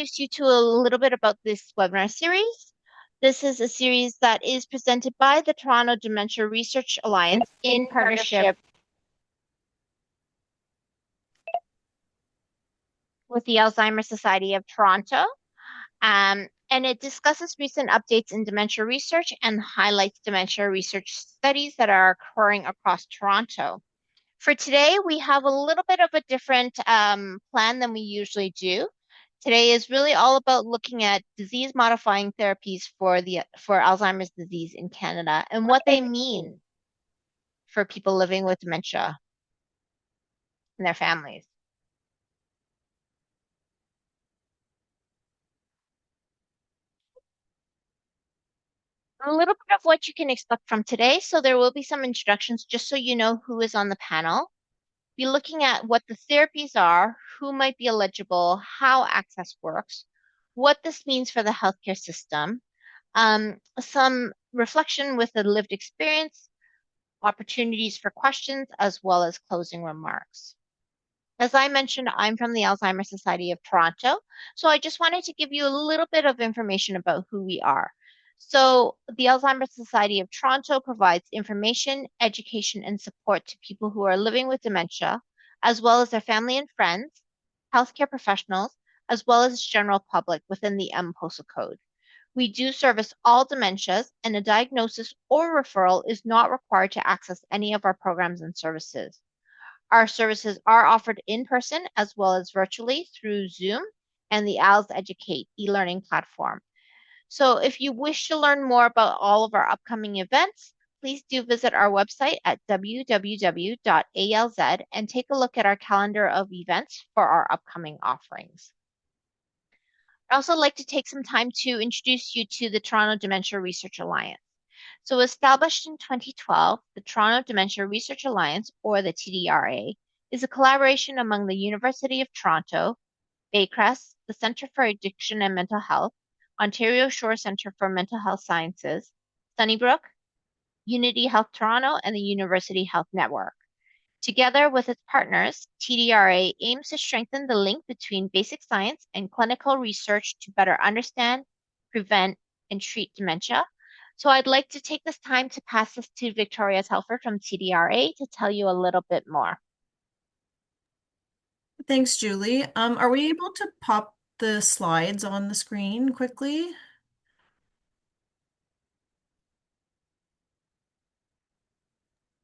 introduce you to a little bit about this webinar series. This is a series that is presented by the Toronto Dementia Research Alliance in partnership with the Alzheimer Society of Toronto. And it discusses recent updates in dementia research and highlights dementia research studies that are occurring across Toronto. For today, we have a little bit of a different plan than we usually do. Today is really all about looking at disease-modifying therapies for Alzheimer's disease in Canada and what they mean for people living with dementia and their families. A little bit of what you can expect from today. So there will be some introductions just so you know who is on the panel. Be looking at what the therapies are, who might be eligible, how access works, what this means for the healthcare system, some reflection with a lived experience, opportunities for questions, as well as closing remarks. As I mentioned, I'm from the Alzheimer Society of Toronto, so I just wanted to give you a little bit of information about who we are. So, the Alzheimer's Society of Toronto provides information, education, and support to people who are living with dementia, as well as their family and friends, healthcare professionals, as well as general public within the M postal code. We do service all dementias, and a diagnosis or referral is not required to access any of our programs and services. Our services are offered in person as well as virtually through Zoom and the ALS Educate e-learning platform. So if you wish to learn more about all of our upcoming events, please do visit our website at www.alz and take a look at our calendar of events for our upcoming offerings. I'd also like to take some time to introduce you to the Toronto Dementia Research Alliance. So established in 2012, the Toronto Dementia Research Alliance, or the TDRA, is a collaboration among the University of Toronto, Baycrest, the Centre for Addiction and Mental Health, Ontario Shore Centre for Mental Health Sciences, Sunnybrook, Unity Health Toronto, and the University Health Network. Together with its partners, TDRA aims to strengthen the link between basic science and clinical research to better understand, prevent, and treat dementia. So I'd like to take this time to pass this to Victoria Telford from TDRA to tell you a little bit more. Thanks, Julie. Are we able to pop the slides on the screen quickly?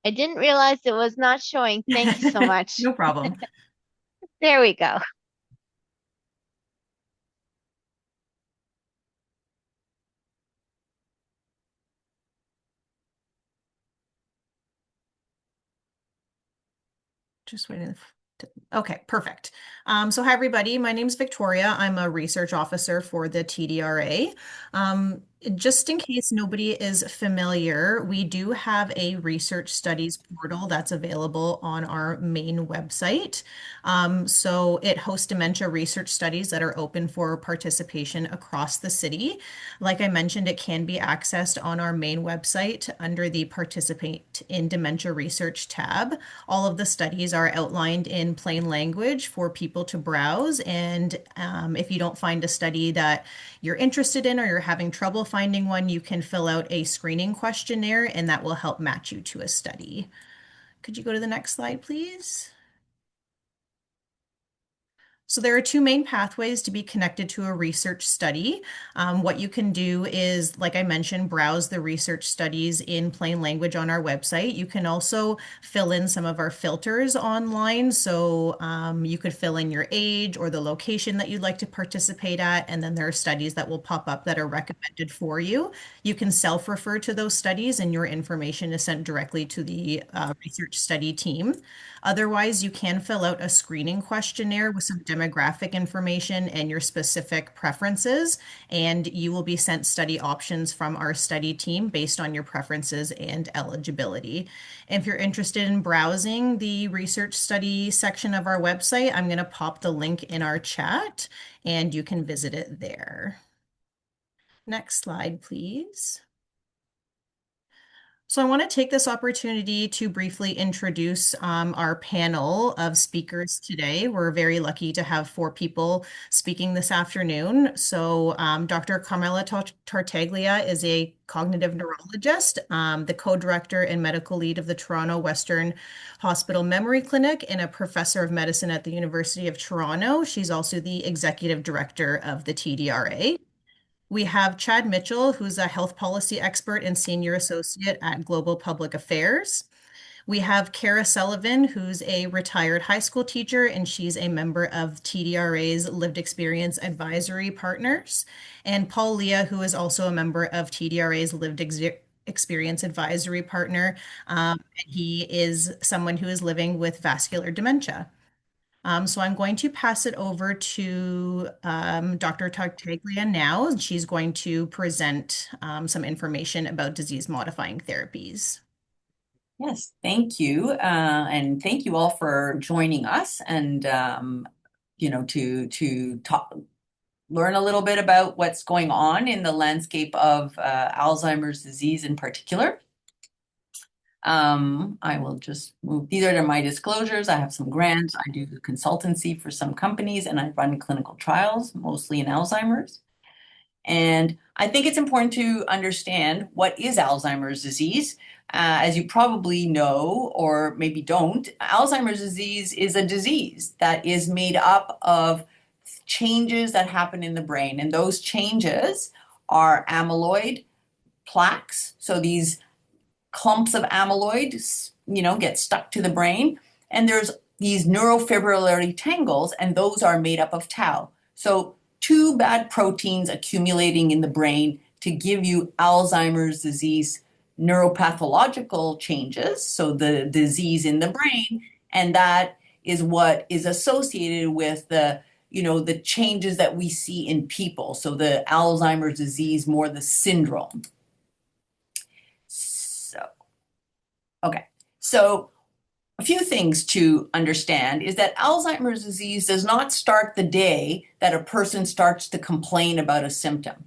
I didn't realize it was not showing. Thank you so much. No problem. There we go. Just waiting. Okay, perfect. So hi everybody, my name is Victoria. I'm a research officer for the TDRA. Just in case nobody is familiar, we do have a research studies portal that's available on our main website. So it hosts dementia research studies that are open for participation across the city. Like I mentioned, it can be accessed on our main website under the Participate in Dementia Research tab. All of the studies are outlined in plain language for people to browse. And if you don't find a study that you're interested in or you're having trouble finding one, you can fill out a screening questionnaire and that will help match you to a study. Could you go to the next slide, please? So there are two main pathways to be connected to a research study. What you can do is, like I mentioned, browse the research studies in plain language on our website. You can also fill in some of our filters online. So you could fill in your age or the location that you'd like to participate at, and then there are studies that will pop up that are recommended for you. You can self-refer to those studies, and your information is sent directly to the research study team. Otherwise, you can fill out a screening questionnaire with some demographic information and your specific preferences, and you will be sent study options from our study team based on your preferences and eligibility. If you're interested in browsing the research study section of our website, I'm going to pop the link in our chat and you can visit it there. Next slide, please. So I want to take this opportunity to briefly introduce our panel of speakers today. We're very lucky to have four people speaking this afternoon. So Dr. Carmela Tartaglia is a cognitive neurologist, the co-director and medical lead of the Toronto Western Hospital Memory Clinic, and a professor of medicine at the University of Toronto. She's also the executive director of the TDRA. We have Chad Mitchell, who's a health policy expert and senior associate at Global Public Affairs. We have Kara Sullivan, who's a retired high school teacher, and she's a member of TDRA's Lived Experience Advisory Partners. And Paul Leah, who is also a member of TDRA's Experience Advisory Partner. And he is someone who is living with vascular dementia. So I'm going to pass it over to Dr. Tartaglia now. She's going to present some information about disease-modifying therapies. Yes, thank you. And thank you all for joining us and to talk, learn a little bit about what's going on in the landscape of Alzheimer's disease in particular. I will just move. These are my disclosures. I have some grants. I do consultancy for some companies and I run clinical trials, mostly in Alzheimer's. And I think it's important to understand what is Alzheimer's disease. As you probably know, or maybe don't, Alzheimer's disease is a disease that is made up of changes that happen in the brain. And those changes are amyloid plaques. So these clumps of amyloid, get stuck to the brain. And there's these neurofibrillary tangles, and those are made up of tau. So two bad proteins accumulating in the brain to give you Alzheimer's disease neuropathological changes, so the disease in the brain, and that is what is associated with the changes that we see in people. So the Alzheimer's disease, more the syndrome. Okay, so a few things to understand is that Alzheimer's disease does not start the day that a person starts to complain about a symptom.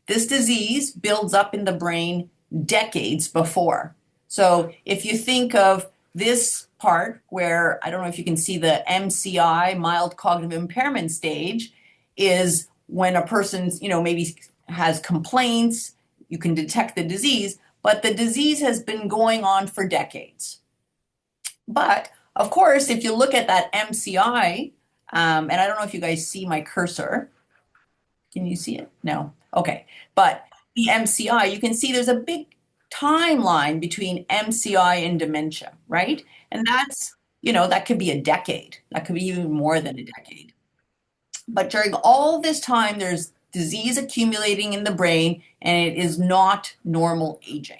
This disease builds up in the brain decades before. So if you think of this part where, I don't know if you can see the MCI, mild cognitive impairment stage, is when a person's, maybe has complaints, you can detect the disease, but the disease has been going on for decades. But of course, if you look at that MCI, and I don't know if you guys see my cursor. Can you see it? No. Okay. But the MCI, you can see there's a big timeline between MCI and dementia, right? And that's, that could be a decade. That could be even more than a decade. But during all this time, there's disease accumulating in the brain, and it is not normal aging.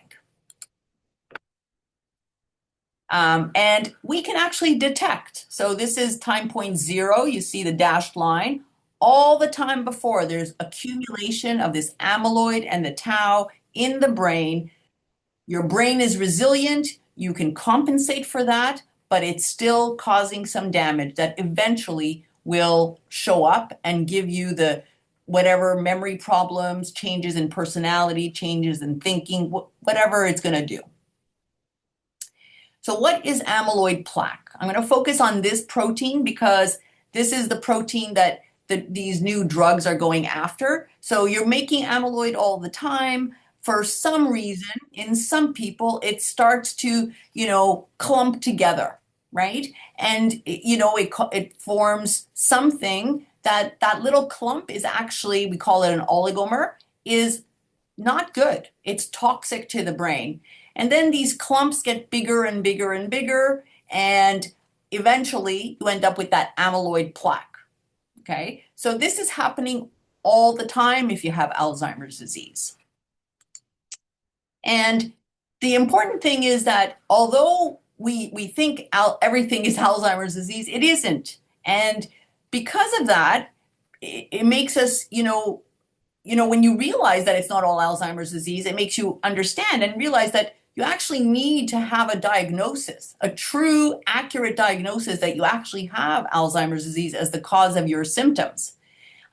And we can actually detect. So this is time point 0. You see the dashed line. All the time before, there's accumulation of this amyloid and the tau in the brain. Your brain is resilient. You can compensate for that, but it's still causing some damage that eventually will show up and give you the whatever memory problems, changes in personality, changes in thinking, whatever it's going to do. So what is amyloid plaque? I'm going to focus on this protein because this is the protein that these new drugs are going after. So you're making amyloid all the time. For some reason, in some people, it starts to, clump together, right? And, it forms something that little clump is actually, we call it an oligomer, is not good. It's toxic to the brain. And then these clumps get bigger and bigger and bigger, and eventually you end up with that amyloid plaque. Okay, so this is happening all the time if you have Alzheimer's disease. And the important thing is that although we think everything is Alzheimer's disease, it isn't. And because of that, it makes us, when you realize that it's not all Alzheimer's disease, it makes you understand and realize that you actually need to have a diagnosis, a true, accurate diagnosis that you actually have Alzheimer's disease as the cause of your symptoms.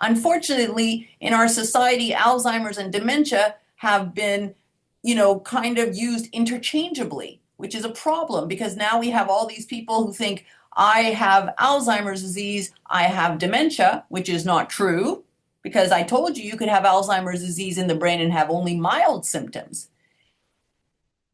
Unfortunately, in our society, Alzheimer's and dementia have been kind of used interchangeably, which is a problem because now we have all these people who think I have Alzheimer's disease, I have dementia, which is not true because I told you you could have Alzheimer's disease in the brain and have only mild symptoms.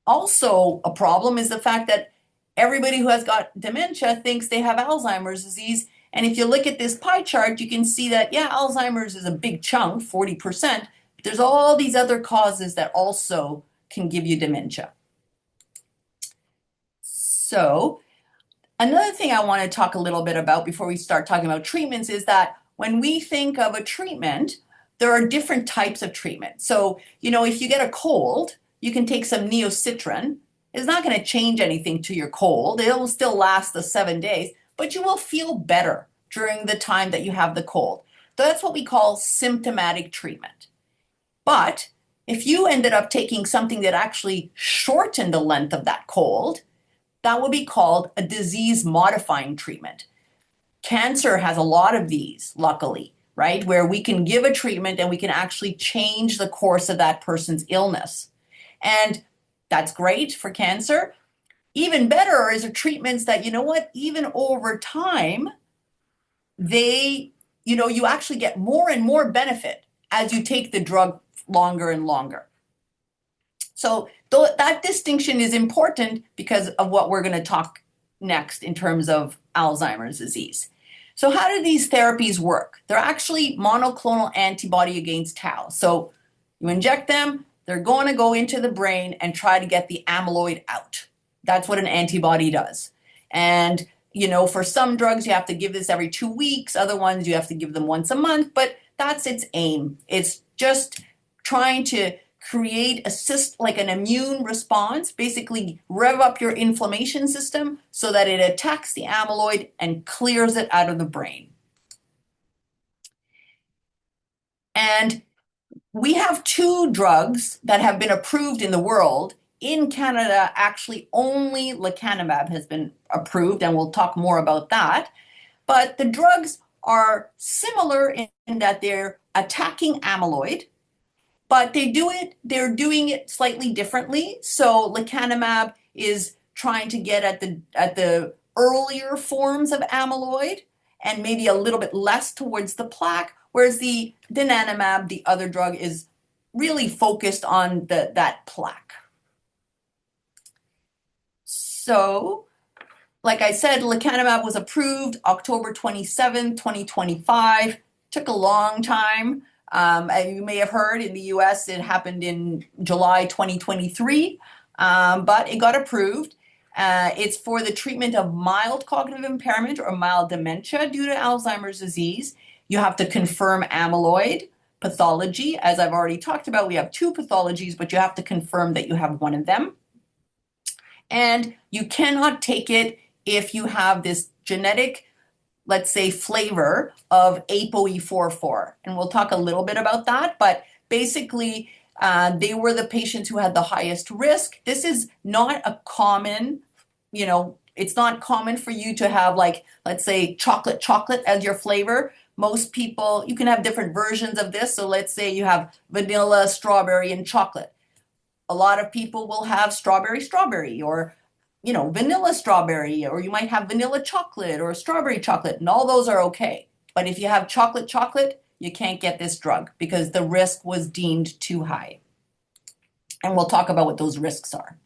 Also, a problem is the fact that everybody who has got dementia thinks they have Alzheimer's disease. And if you look at this pie chart, you can see that, yeah, Alzheimer's is a big chunk, 40%. But there's all these other causes that also can give you dementia. So another thing I want to talk a little bit about before we start talking about treatments is that when we think of a treatment, there are different types of treatment. So, if you get a cold, you can take some neocitrin. It's not going to change anything to your cold. It will still last the 7 days, but you will feel better during the time that you have the cold. So that's what we call symptomatic treatment. But if you ended up taking something that actually shortened the length of that cold, that would be called a disease-modifying treatment. Cancer has a lot of these, luckily, right? Where we can give a treatment and we can actually change the course of that person's illness. And that's great for cancer. Even better is treatments that, even over time, you actually get more and more benefit as you take the drug longer and longer. So that distinction is important because of what we're going to talk next in terms of Alzheimer's disease. So how do these therapies work? They're actually monoclonal antibody against tau. So you inject them, they're going to go into the brain and try to get the amyloid out. That's what an antibody does. And, for some drugs, you have to give this every 2 weeks. Other ones, you have to give them once a month, but that's its aim. It's just trying to create like an immune response, basically rev up your inflammation system so that it attacks the amyloid and clears it out of the brain. And we have 2 drugs that have been approved in the world. In Canada, actually only lecanemab has been approved, and we'll talk more about that. But the drugs are similar in that they're attacking amyloid, but they're doing it slightly differently. So lecanemab is trying to get at the earlier forms of amyloid and maybe a little bit less towards the plaque, whereas the donanemab, the other drug, is really focused on that plaque. So, like I said, lecanemab was approved October 27, 2025. Took a long time. You may have heard in the US it happened in July 2023, but it got approved. It's for the treatment of mild cognitive impairment or mild dementia due to Alzheimer's disease. You have to confirm amyloid pathology. As I've already talked about, we have 2 pathologies, but you have to confirm that you have one of them. And you cannot take it if you have this genetic, let's say, flavor of ApoE44. And we'll talk a little bit about that, but basically they were the patients who had the highest risk. This is not a common, it's not common for you to have, like, let's say chocolate as your flavor. Most people, you can have different versions of this. So let's say you have vanilla, strawberry, and chocolate. A lot of people will have strawberry, or vanilla strawberry, or you might have vanilla chocolate or strawberry chocolate, and all those are okay. But if you have chocolate, you can't get this drug because the risk was deemed too high. And we'll talk about what those risks are.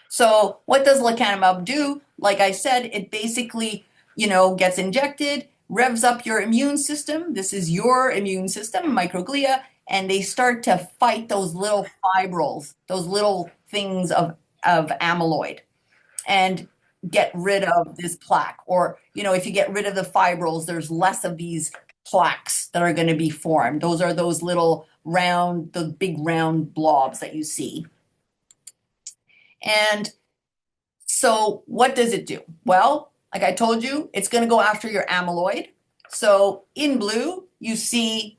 So what does lecanemab do? Like I said, it basically, gets injected, revs up your immune system. This is your immune system, microglia, and they start to fight those little fibrils, those little things of amyloid, and get rid of this plaque. Or, if you get rid of the fibrils, there's less of these plaques that are going to be formed. Those are those little the big round blobs that you see. And so what does it do? Well, like I told you, it's going to go after your amyloid. So in blue, you see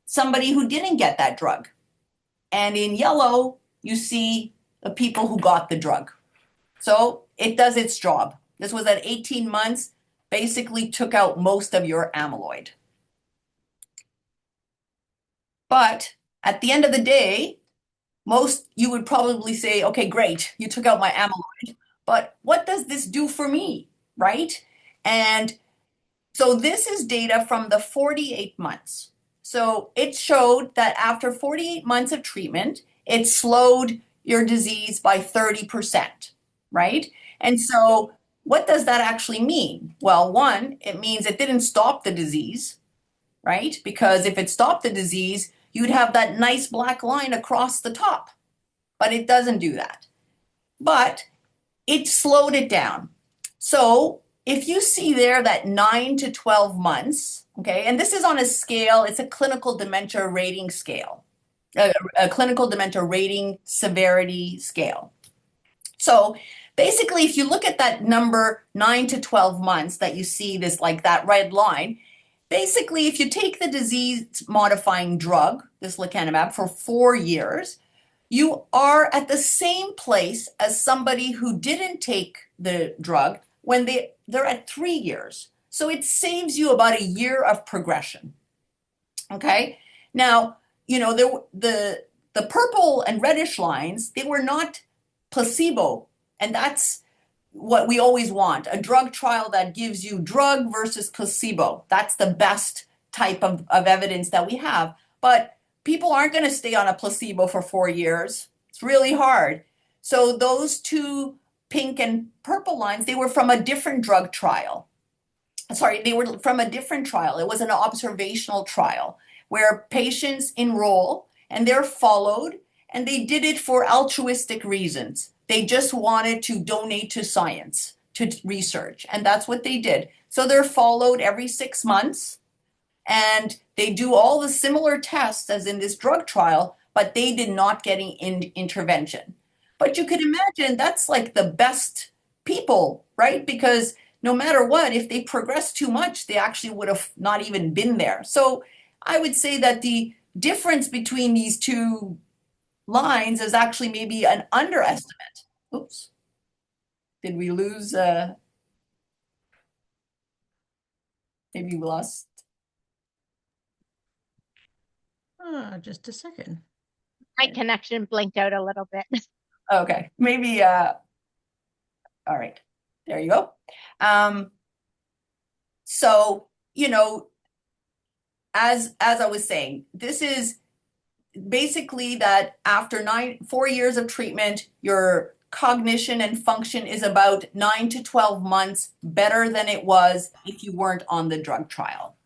somebody who didn't get that drug. And in yellow, you see the people who got the drug. So it does its job. This was at 18 months, basically took out most of your amyloid. But at the end of the day, most you would probably say, okay, great, you took out my amyloid, but what does this do for me, right? And so this is data from the 48 months. So it showed that after 48 months of treatment, it slowed your disease by 30%, right? And so what does that actually mean? Well, one, it means it didn't stop the disease, right? Because if it stopped the disease, you'd have that nice black line across the top, but it doesn't do that. But it slowed it down. So if you see there that 9 to 12 months, okay, and this is on a scale, it's a clinical dementia rating scale, a clinical dementia rating severity scale. So basically, if you look at that number 9 to 12 months that you see this like that red line, basically, if you take the disease modifying drug, this lecanemab, for 4 years, you are at the same place as somebody who didn't take the drug when they're at 3 years. So it saves you about a year of progression. Okay. Now, the purple and reddish lines, they were not placebo. And that's what we always want, a drug trial that gives you drug versus placebo. That's the best type of evidence that we have. But people aren't going to stay on a placebo for 4 years. It's really hard. So those two pink and purple lines, they were from a different drug trial. Sorry, they were from a different trial. It was an observational trial where patients enroll and they're followed, and they did it for altruistic reasons. They just wanted to donate to science, to research, and that's what they did. So they're followed every 6 months, and they do all the similar tests as in this drug trial, but they did not get intervention. But you could imagine that's like the best people, right? Because no matter what, if they progress too much, they actually would have not even been there. So I would say that the difference between these two lines is actually maybe an underestimate. Oops. Did we lose? Maybe we lost. Just a second. My connection blinked out a little bit. Okay, maybe. All right, there you go. So as I was saying, this is basically that after 4 years of treatment, your cognition and function is about 9 to 12 months better than it was if you weren't on the drug trial.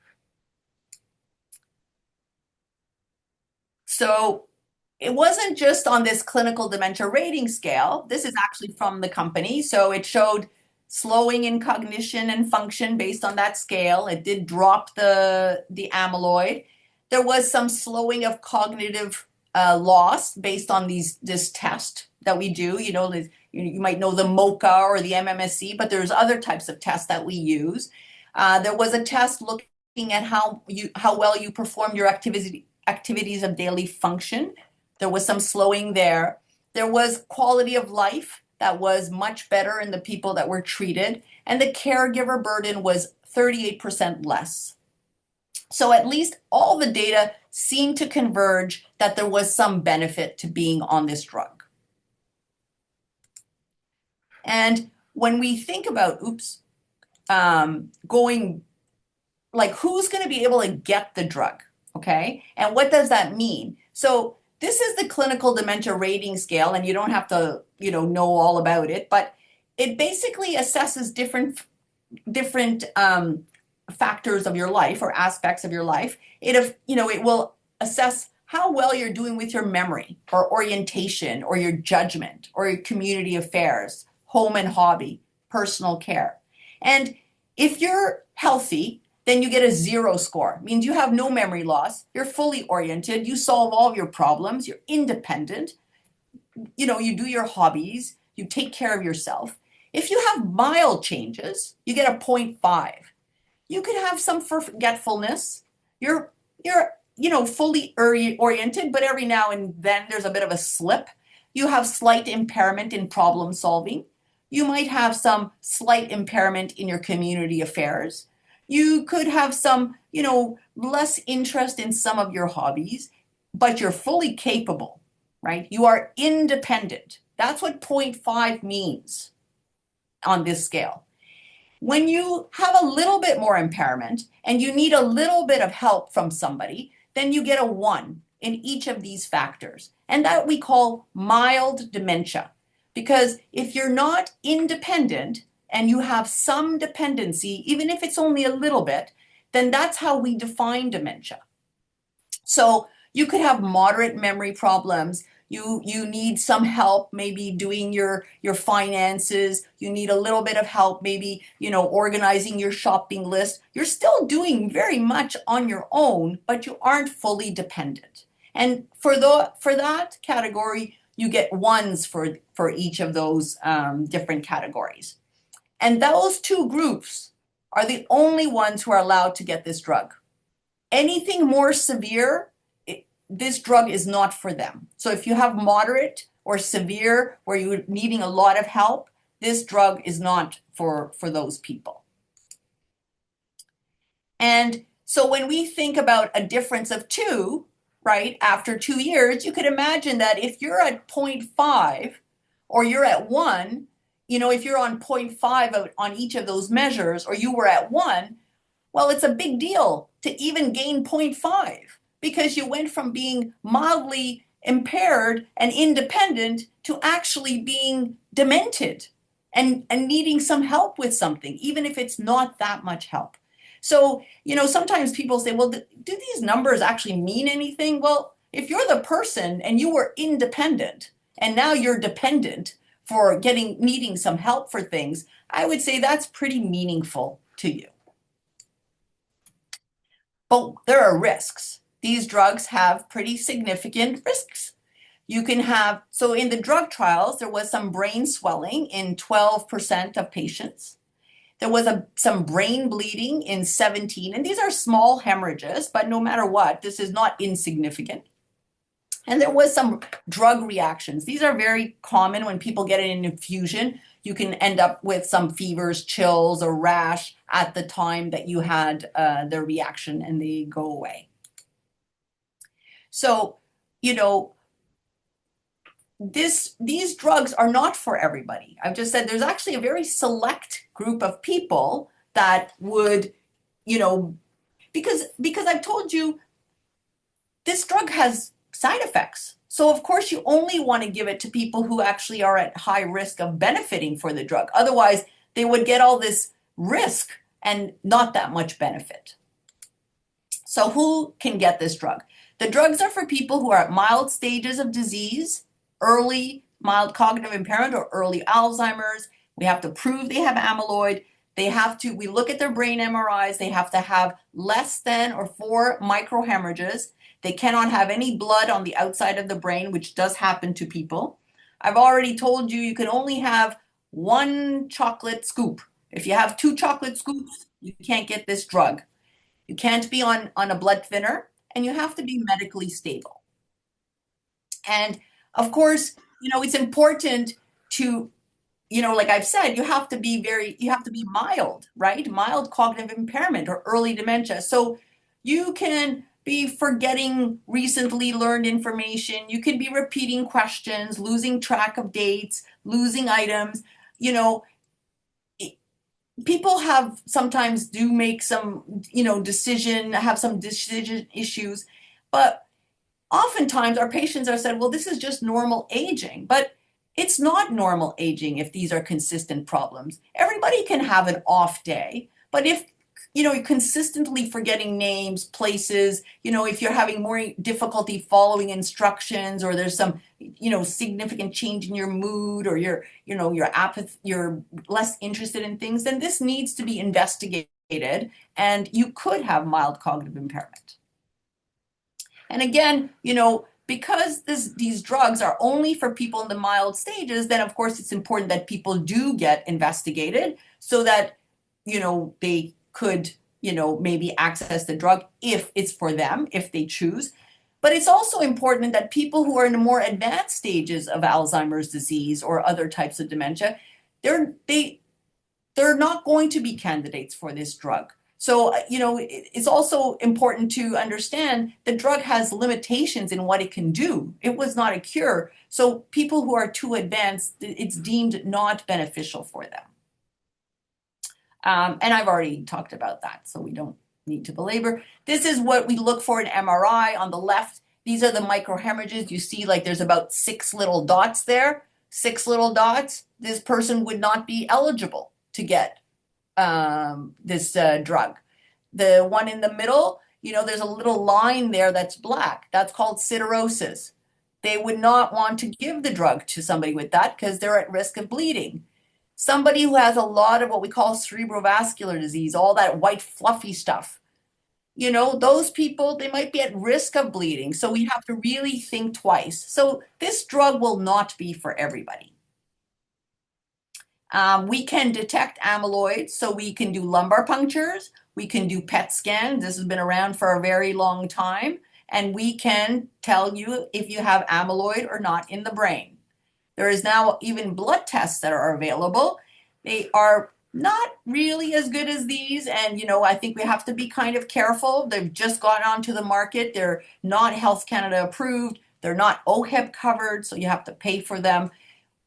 So it wasn't just on this clinical dementia rating scale. This is actually from the company. So it showed slowing in cognition and function based on that scale. It did drop the amyloid. There was some slowing of cognitive loss based on this test that we do. You might know the MoCA or the MMSE, but there's other types of tests that we use. There was a test looking at how well you perform your activities of daily function. There was some slowing there. There was quality of life that was much better in the people that were treated, and the caregiver burden was 38% less. So at least all the data seemed to converge that there was some benefit to being on this drug. And when we think about, going, like, who's going to be able to get the drug, okay? And what does that mean? So this is the clinical dementia rating scale, and you don't have to, know all about it, but it basically assesses different factors of your life or aspects of your life. It will assess how well you're doing with your memory or orientation or your judgment or your community affairs, home and hobby, personal care. And if you're healthy, then you get a 0 score. It means you have no memory loss, you're fully oriented, you solve all of your problems, you're independent, you do your hobbies, you take care of yourself. If you have mild changes, you get a 0.5. You could have some forgetfulness. You're fully oriented, but every now and then there's a bit of a slip. You have slight impairment in problem solving. You might have some slight impairment in your community affairs. You could have some, less interest in some of your hobbies, but you're fully capable. right? You are independent. That's what 0.5 means on this scale. When you have a little bit more impairment and you need a little bit of help from somebody, then you get a 1 in each of these factors. And that we call mild dementia. Because if you're not independent and you have some dependency, even if it's only a little bit, then that's how we define dementia. So you could have moderate memory problems. You need some help maybe doing your finances. You need a little bit of help maybe, organizing your shopping list. You're still doing very much on your own, but you aren't fully dependent. And for that category, you get 1s for each of those different categories. And those two groups are the only ones who are allowed to get this drug. Anything more severe, this drug is not for them. So if you have moderate or severe where you're needing a lot of help, this drug is not for those people. And so when we think about a difference of 2, right, after 2 years, you could imagine that if you're at 0.5 or you're at 1, if you're on 0.5 on each of those measures, or you were at 1, well, it's a big deal to even gain 0.5 because you went from being mildly impaired and independent to actually being demented and needing some help with something, even if it's not that much help. So, sometimes people say, well, do these numbers actually mean anything? Well, if you're the person and you were independent and now you're dependent for needing some help for things, I would say that's pretty meaningful to you. But there are risks. These drugs have pretty significant risks. So in the drug trials, there was some brain swelling in 12% of patients. There was some brain bleeding in 17, and these are small hemorrhages, but no matter what, this is not insignificant. And there was some drug reactions. These are very common when people get an infusion. You can end up with some fevers, chills, or rash at the time that you had the reaction, and they go away. So, these drugs are not for everybody. I've just said there's actually a very select group of people that would, because I've told you this drug has side effects. So of course you only want to give it to people who actually are at high risk of benefiting for the drug. Otherwise, they would get all this risk and not that much benefit. So who can get this drug? The drugs are for people who are at mild stages of disease, early mild cognitive impairment or early Alzheimer's. We have to prove they have amyloid. We look at their brain MRIs. They have to have less than or 4 microhemorrhages. They cannot have any blood on the outside of the brain, which does happen to people. I've already told you can only have 1 chocolate scoop. If you have 2 chocolate scoops, you can't get this drug. You can't be on a blood thinner, and you have to be medically stable. And of course, it's important to, like I've said, you have to be mild, right? Mild cognitive impairment or early dementia. So you can be forgetting recently learned information. You can be repeating questions, losing track of dates, losing items. People sometimes do make some, have some decision issues, but oftentimes our patients are said, well, this is just normal aging, but it's not normal aging if these are consistent problems. Everybody can have an off day, but if you're consistently forgetting names, places, if you're having more difficulty following instructions, or there's some, significant change in your mood, or your apathy, you're less interested in things, then this needs to be investigated, and you could have mild cognitive impairment. And again, because these drugs are only for people in the mild stages, then of course it's important that people do get investigated so that, they could, maybe access the drug if it's for them, if they choose. But it's also important that people who are in the more advanced stages of Alzheimer's disease or other types of dementia, they're not going to be candidates for this drug. So, it's also important to understand the drug has limitations in what it can do. It was not a cure. So people who are too advanced, it's deemed not beneficial for them. And I've already talked about that, so we don't need to belabor. This is what we look for in MRI on the left. These are the microhemorrhages. You see, like there's about 6 little dots there. 6 little dots. This person would not be eligible to get this drug. The one in the middle, there's a little line there that's black. That's called siderosis. They would not want to give the drug to somebody with that because they're at risk of bleeding. Somebody who has a lot of what we call cerebrovascular disease, all that white fluffy stuff, those people, they might be at risk of bleeding. So we have to really think twice. So this drug will not be for everybody. We can detect amyloid, so we can do lumbar punctures, we can do PET scans. This has been around for a very long time, and we can tell you if you have amyloid or not in the brain. There is now even blood tests that are available. They are not really as good as these, and I think we have to be kind of careful. They've just gone onto the market. They're not Health Canada approved. They're not OHIP covered, so you have to pay for them.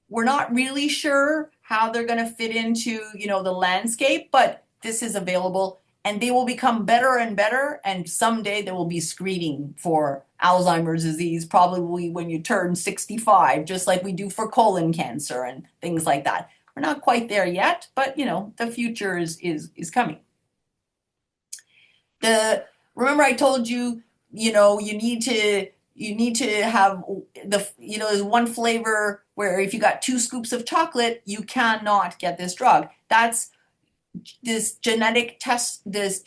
We're not really sure how they're going to fit into, the landscape, but this is available and they will become better and better. And someday there will be screening for Alzheimer's disease, probably when you turn 65, just like we do for colon cancer and things like that. We're not quite there yet, but the future is coming. Remember I told you, you need to have there's one flavor where if you got 2 scoops of chocolate, you cannot get this drug. That's this genetic test, let's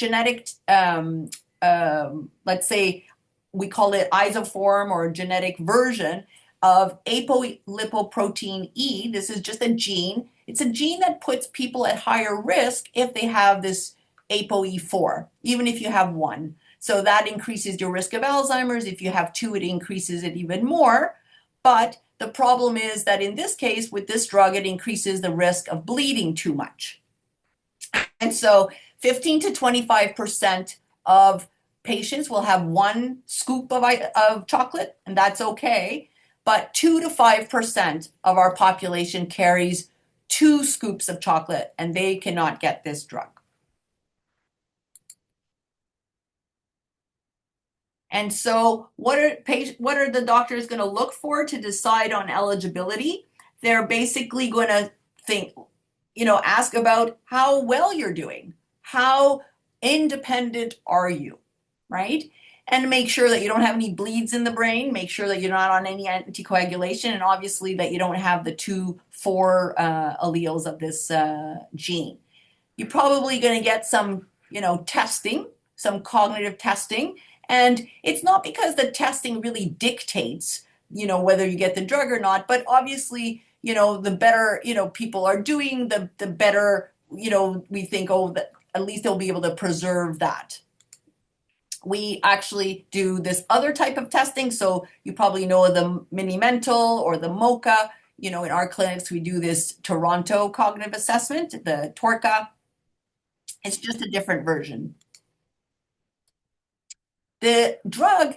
say we call it isoform or genetic version of apolipoprotein E. This is just a gene. It's a gene that puts people at higher risk if they have this ApoE4, even if you have 1. So that increases your risk of Alzheimer's. If you have 2, it increases it even more. But the problem is that in this case, with this drug, it increases the risk of bleeding too much. And so 15 to 25% of patients will have 1 scoop of chocolate, and that's okay. But 2 to 5% of our population carries 2 scoops of chocolate, and they cannot get this drug. And so what are the doctors going to look for to decide on eligibility? They're basically going to ask about how well you're doing. How independent are you, right? And make sure that you don't have any bleeds in the brain. Make sure that you're not on any anticoagulation, and obviously that you don't have the 2, 4 alleles of this gene. You're probably going to get some, testing, some cognitive testing. And it's not because the testing really dictates, whether you get the drug or not, but obviously, the better, people are doing, the better, we think, that at least they'll be able to preserve that. We actually do this other type of testing. So you probably know the mini mental or the MOCA. In our clinics, we do this Toronto cognitive assessment, the TORCA. It's just a different version. The drug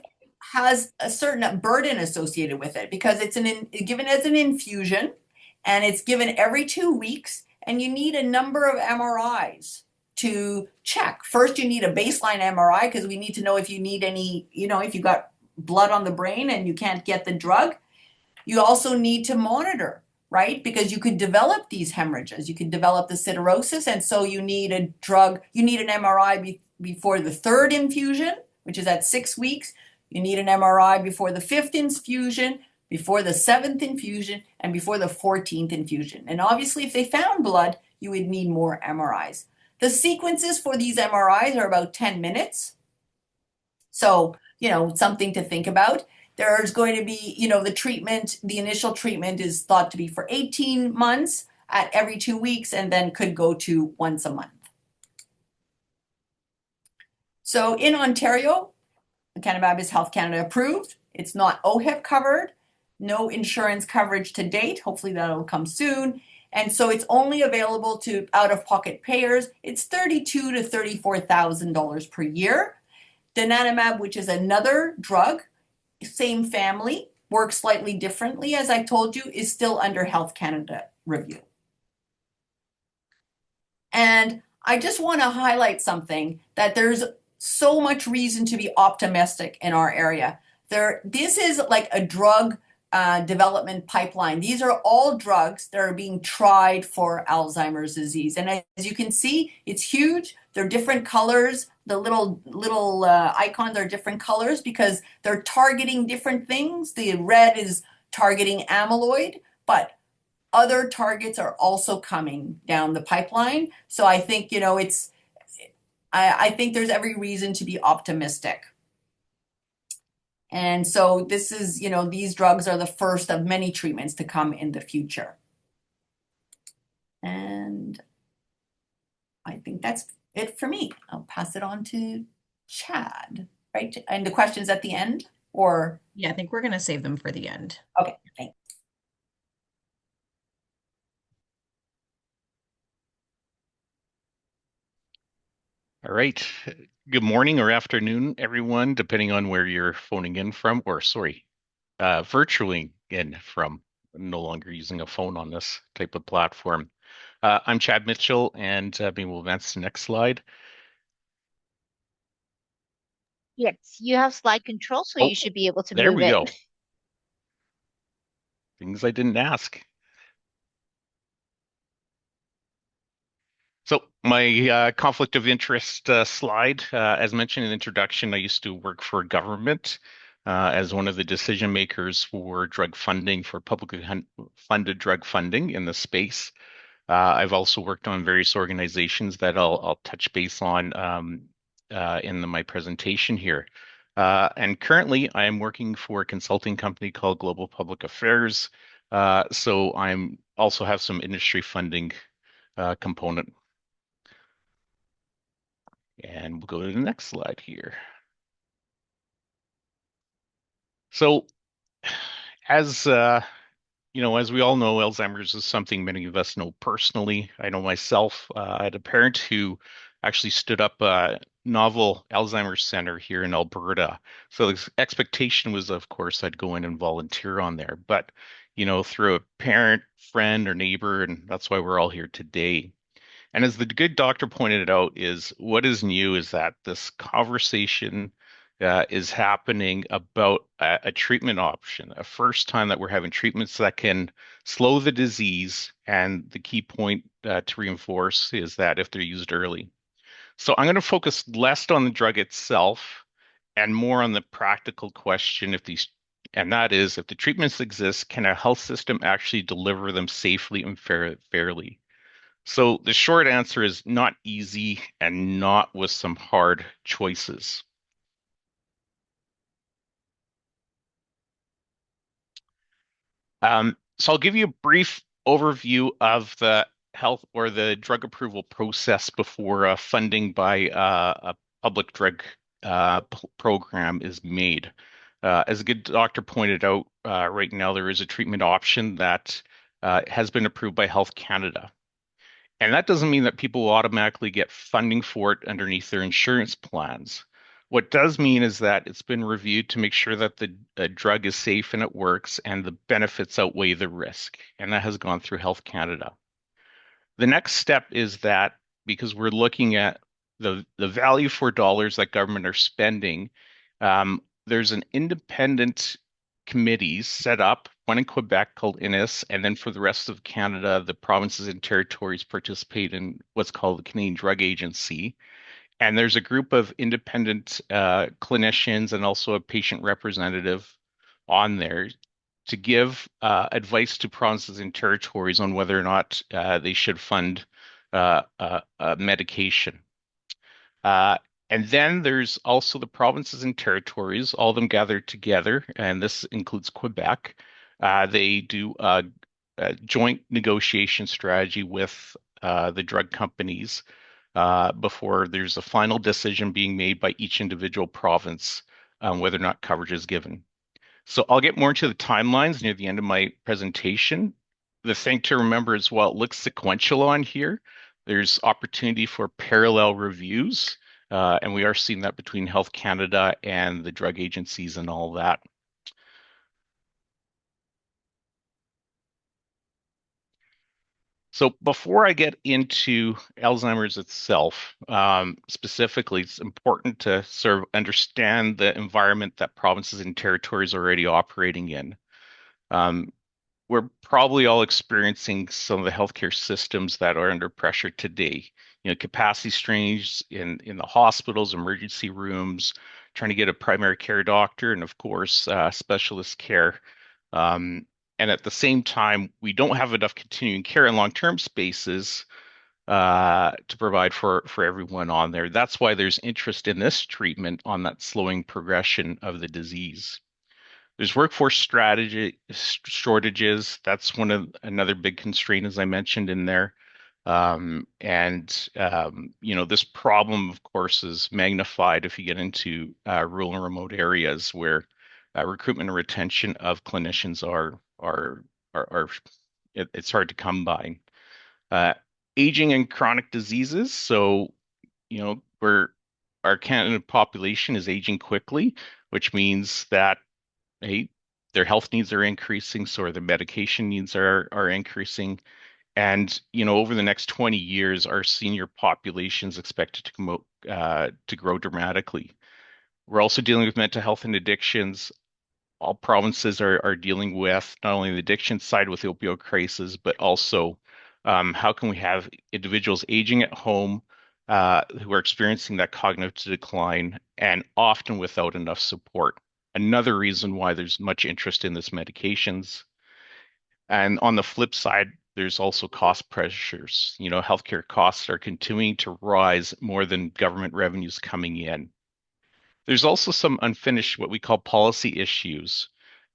has a certain burden associated with it because it's given as an infusion, and it's given every 2 weeks, and you need a number of MRIs to check. First, you need a baseline MRI because we need to know if you need any, if you got blood on the brain and you can't get the drug. You also need to monitor, right? Because you could develop these hemorrhages, you could develop the siderosis, and so you need an MRI before the 3rd infusion, which is at 6 weeks. You need an MRI before the 5th infusion, before the 7th infusion, and before the 14th infusion. And obviously, if they found blood, you would need more MRIs. The sequences for these MRIs are about 10 minutes. So, something to think about. There's going to be, the initial treatment is thought to be for 18 months at every 2 weeks, and then could go to once a month. So in Ontario, lecanemab is Health Canada approved. It's not OHIP covered, no insurance coverage to date. Hopefully that'll come soon. And so it's only available to out-of-pocket payers. It's $32,000 to $34,000 per year. Donanemab, which is another drug, same family, works slightly differently, as I told you, is still under Health Canada review. And I just want to highlight something, that there's so much reason to be optimistic in our area. This is like a drug development pipeline. These are all drugs that are being tried for Alzheimer's disease. And as you can see, it's huge. They're different colors. The little icons are different colors because they're targeting different things. The red is targeting amyloid, but other targets are also coming down the pipeline. So I think, I think there's every reason to be optimistic. And so this is, these drugs are the first of many treatments to come in the future. And I think that's it for me. I'll pass it on to Chad, right? And the questions at the end, or? Yeah, I think we're going to save them for the end. Okay, thanks. All right. Good morning or afternoon, everyone, depending on where you're phoning in from, or sorry, virtually in from. I'm no longer using a phone on this type of platform. I'm Chad Mitchell, and maybe we'll advance to the next slide. Yes, you have slide control, so Oh, you should be able to there move we it. go. Things I didn't ask. So my conflict of interest slide, as mentioned in the introduction, I used to work for government as one of the decision makers for drug funding, for publicly funded drug funding in the space. I've also worked on various organizations that I'll touch base on in my presentation here. And currently, I am working for a consulting company called Global Public Affairs. So I'm also have some industry funding component. And we'll go to the next slide here. So, as as we all know, Alzheimer's is something many of us know personally. I know myself. I had a parent who actually stood up a novel Alzheimer's center here in Alberta. So the expectation was, of course, I'd go in and volunteer on there. But, through a parent, friend, or neighbor, and that's why we're all here today. And as the good doctor pointed out, is what is new is that this conversation is happening about a treatment option, a first time that we're having treatments that can slow the disease. And the key point to reinforce is that if they're used early. So I'm going to focus less on the drug itself and more on the practical question and that is, if the treatments exist, can a health system actually deliver them safely and fairly? So the short answer is not easy and not with some hard choices. So I'll give you a brief overview of the health or the drug approval process before funding by a public drug program is made. As a good doctor pointed out, right now there is a treatment option that has been approved by Health Canada. And that doesn't mean that people will automatically get funding for it underneath their insurance plans. What does mean is that it's been reviewed to make sure that the drug is safe and it works and the benefits outweigh the risk. And that has gone through Health Canada. The next step is that because we're looking at the value for dollars that government are spending, there's an independent committees set up, one in Quebec called INIS, and then for the rest of Canada, the provinces and territories participate in what's called the Canadian Drug Agency. And there's a group of independent clinicians and also a patient representative on there to give advice to provinces and territories on whether or not they should fund medication. And then there's also the provinces and territories, all of them gathered together, and this includes Quebec. They do a joint negotiation strategy with the drug companies before there's a final decision being made by each individual province whether or not coverage is given. So I'll get more into the timelines near the end of my presentation. the thing to remember as well, it looks sequential on here. There's opportunity for parallel reviews, and we are seeing that between Health Canada and the drug agencies and all that. So before I get into Alzheimer's itself, specifically, it's important to sort of understand the environment that provinces and territories are already operating in. Um, we're probably all experiencing some of the healthcare systems that are under pressure today. Capacity strains in the hospitals, emergency rooms, trying to get a primary care doctor, and of course, specialist care. Um, and at the same time, we don't have enough continuing care and long-term spaces to provide for everyone on there. That's why there's interest in this treatment on that slowing progression of the disease. There's workforce strategy shortages. That's another big constraint, as I mentioned in there. This problem, of course, is magnified if you get into rural and remote areas where recruitment and retention of clinicians are it's hard to come by. Uh, Aging and chronic diseases. So, our Canadian population is aging quickly, which means that hey, their health needs are increasing, so are their medication needs are increasing. And over the next 20 years, our senior population is expected to grow dramatically. We're also dealing with mental health and addictions. All provinces are dealing with not only the addiction side with the opioid crisis, but also how can we have individuals aging at home who are experiencing that cognitive decline and often without enough support. Another reason why there's much interest in this medications. And on the flip side, there's also cost pressures. Healthcare costs are continuing to rise more than government revenues coming in. There's also some unfinished, what we call policy issues,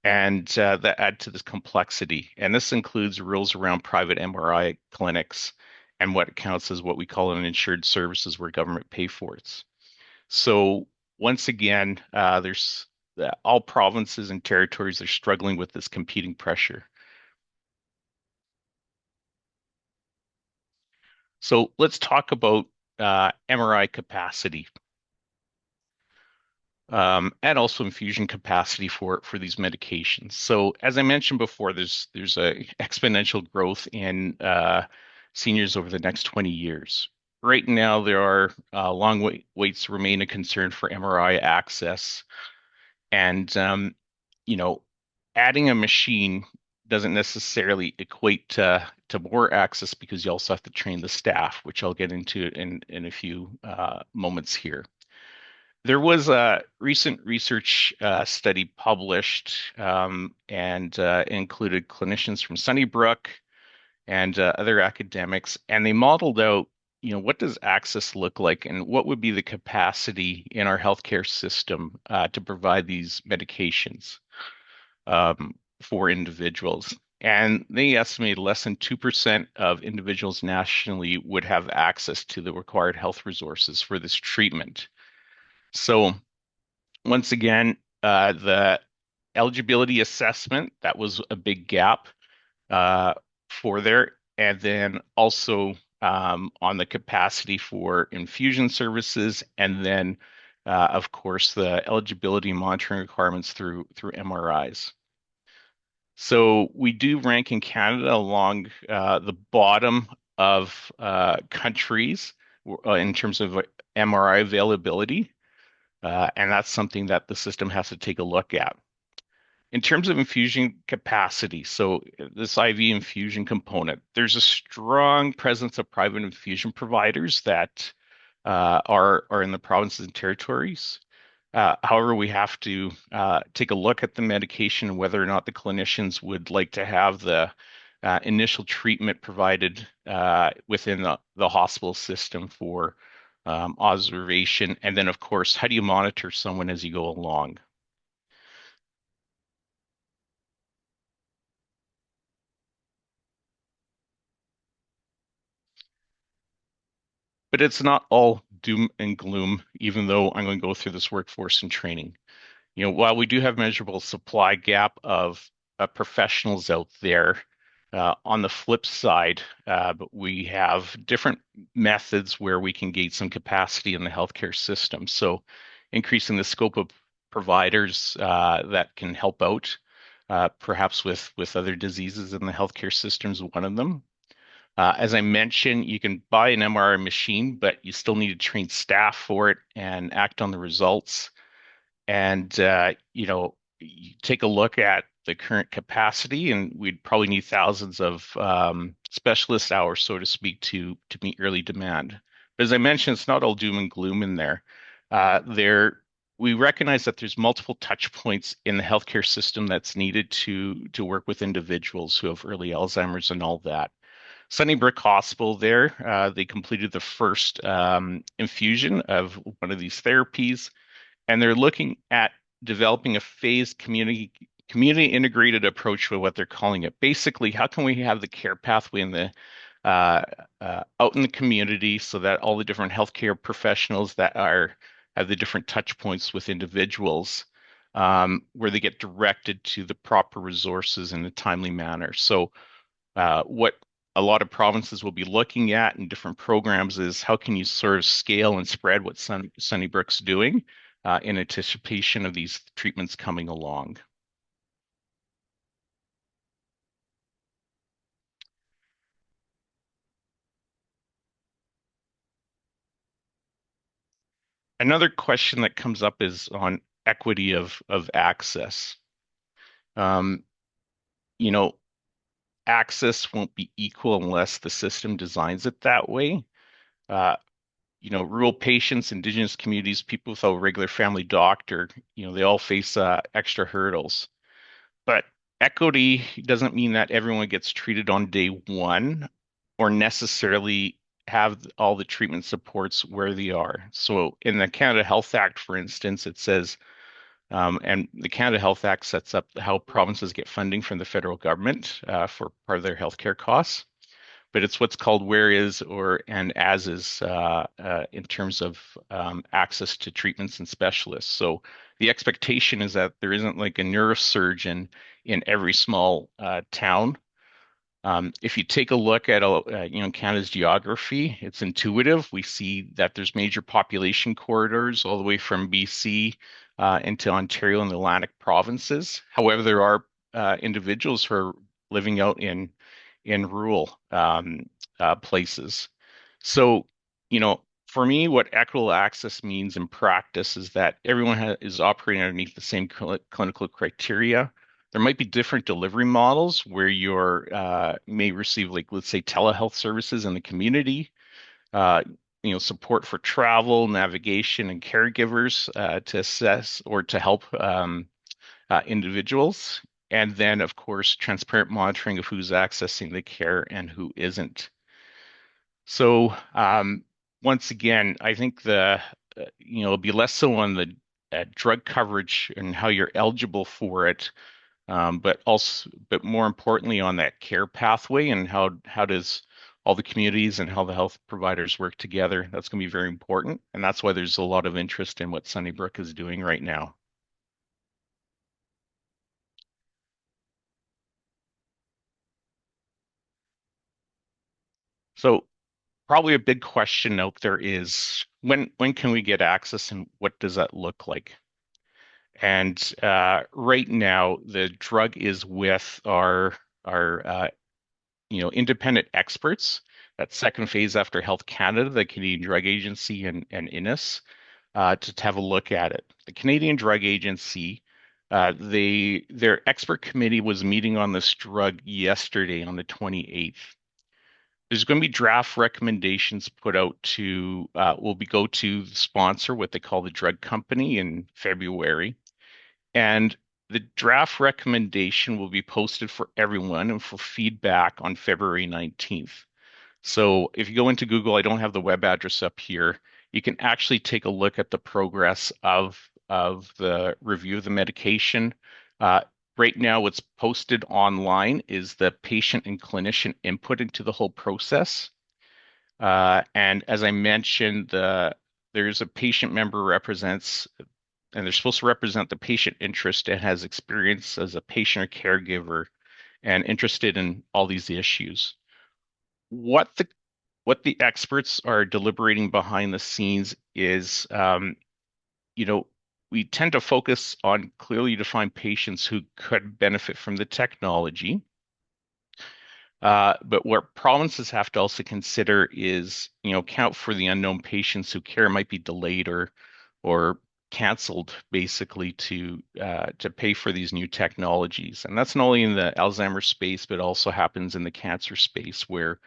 and that add to this complexity. And this includes rules around private MRI clinics and what counts as what we call uninsured services where government pay for it. So once again, there's all provinces and territories are struggling with this competing pressure. So let's talk about MRI capacity. And also infusion capacity for these medications. So as I mentioned before, there's a exponential growth in seniors over the next 20 years. Right now, there are long waits remain a concern for MRI access, and adding a machine doesn't necessarily equate to more access because you also have to train the staff, which I'll get into in a few moments here. There was a recent research study published and included clinicians from Sunnybrook and other academics, and they modeled out, what does access look like and what would be the capacity in our healthcare system to provide these medications for individuals. And they estimated less than 2% of individuals nationally would have access to the required health resources for this treatment. So once again, the eligibility assessment, that was a big gap for there. And then also on the capacity for infusion services, and then, of course, the eligibility monitoring requirements through MRIs. So we do rank in Canada along the bottom of countries in terms of MRI availability. And that's something that the system has to take a look at. In terms of infusion capacity, so this IV infusion component, there's a strong presence of private infusion providers that are in the provinces and territories. However, we have to take a look at the medication and whether or not the clinicians would like to have the initial treatment provided within the hospital system for observation. And then, of course, how do you monitor someone as you go along? But it's not all doom and gloom, even though I'm going to go through this workforce and training. While we do have measurable supply gap of professionals out there, On the flip side, but we have different methods where we can gain some capacity in the healthcare system. So increasing the scope of providers that can help out, perhaps with other diseases in the healthcare system is one of them. As I mentioned, you can buy an MRI machine, but you still need to train staff for it and act on the results. And you take a look at the current capacity, and we'd probably need thousands of specialist hours, so to speak, to meet early demand. But as I mentioned, it's not all doom and gloom in there. We recognize that there's multiple touch points in the healthcare system that's needed to work with individuals who have early Alzheimer's and all that. Sunnybrook Hospital there, they completed the first infusion of one of these therapies, and they're looking at developing a phased community integrated approach with what they're calling it. Basically, how can we have the care pathway in the out in the community so that all the different healthcare professionals that have the different touch points with individuals, where they get directed to the proper resources in a timely manner. So what a lot of provinces will be looking at in different programs is how can you sort of scale and spread what Sunnybrook's doing in anticipation of these treatments coming along. Another question that comes up is on equity of access. Um, you know, access won't be equal unless the system designs it that way. Uh, rural patients, indigenous communities, people without a regular family doctor, they all face extra hurdles. But equity doesn't mean that everyone gets treated on day one or necessarily have all the treatment supports where they are. So in the Canada Health Act, for instance, it says, and the Canada Health Act sets up how provinces get funding from the federal government for part of their healthcare costs. But it's what's called where is or and as is in terms of access to treatments and specialists. So the expectation is that there isn't like a neurosurgeon in every small town. If you take a look at Canada's geography, it's intuitive. We see that there's major population corridors all the way from BC into Ontario and the Atlantic provinces. However, there are individuals who are living out in rural places. So, for me, what equitable access means in practice is that everyone is operating underneath the same clinical criteria. There might be different delivery models where you may receive, like, let's say, telehealth services in the community, uh, support for travel, navigation, and caregivers to assess or to help individuals. And then, of course, transparent monitoring of who's accessing the care and who isn't. So, once again, I think it'll be less so on the drug coverage and how you're eligible for it, but more importantly on that care pathway and how does all the communities and how the health providers work together. That's going to be very important, and that's why there's a lot of interest in what Sunnybrook is doing right now. So probably a big question out there is when can we get access and what does that look like? And right now, the drug is with our independent experts. That second phase after Health Canada, the Canadian Drug Agency, and INIS to have a look at it. The Canadian Drug Agency, their expert committee was meeting on this drug yesterday on the 28th. There's going to be draft recommendations put out to go to the sponsor, what they call the drug company, in February. And the draft recommendation will be posted for everyone and for feedback on February 19th. So if you go into Google, I don't have the web address up here, you can actually take a look at the progress of the review of the medication. Right now, what's posted online is the patient and clinician input into the whole process. And as I mentioned, there's a patient member represents, and they're supposed to represent the patient interest and has experience as a patient or caregiver and interested in all these issues. What the experts are deliberating behind the scenes is, you know, we tend to focus on clearly defined patients who could benefit from the technology. But what provinces have to also consider is, account for the unknown patients whose care might be delayed or canceled, basically to pay for these new technologies. And that's not only in the Alzheimer's space, but also happens in the cancer space, where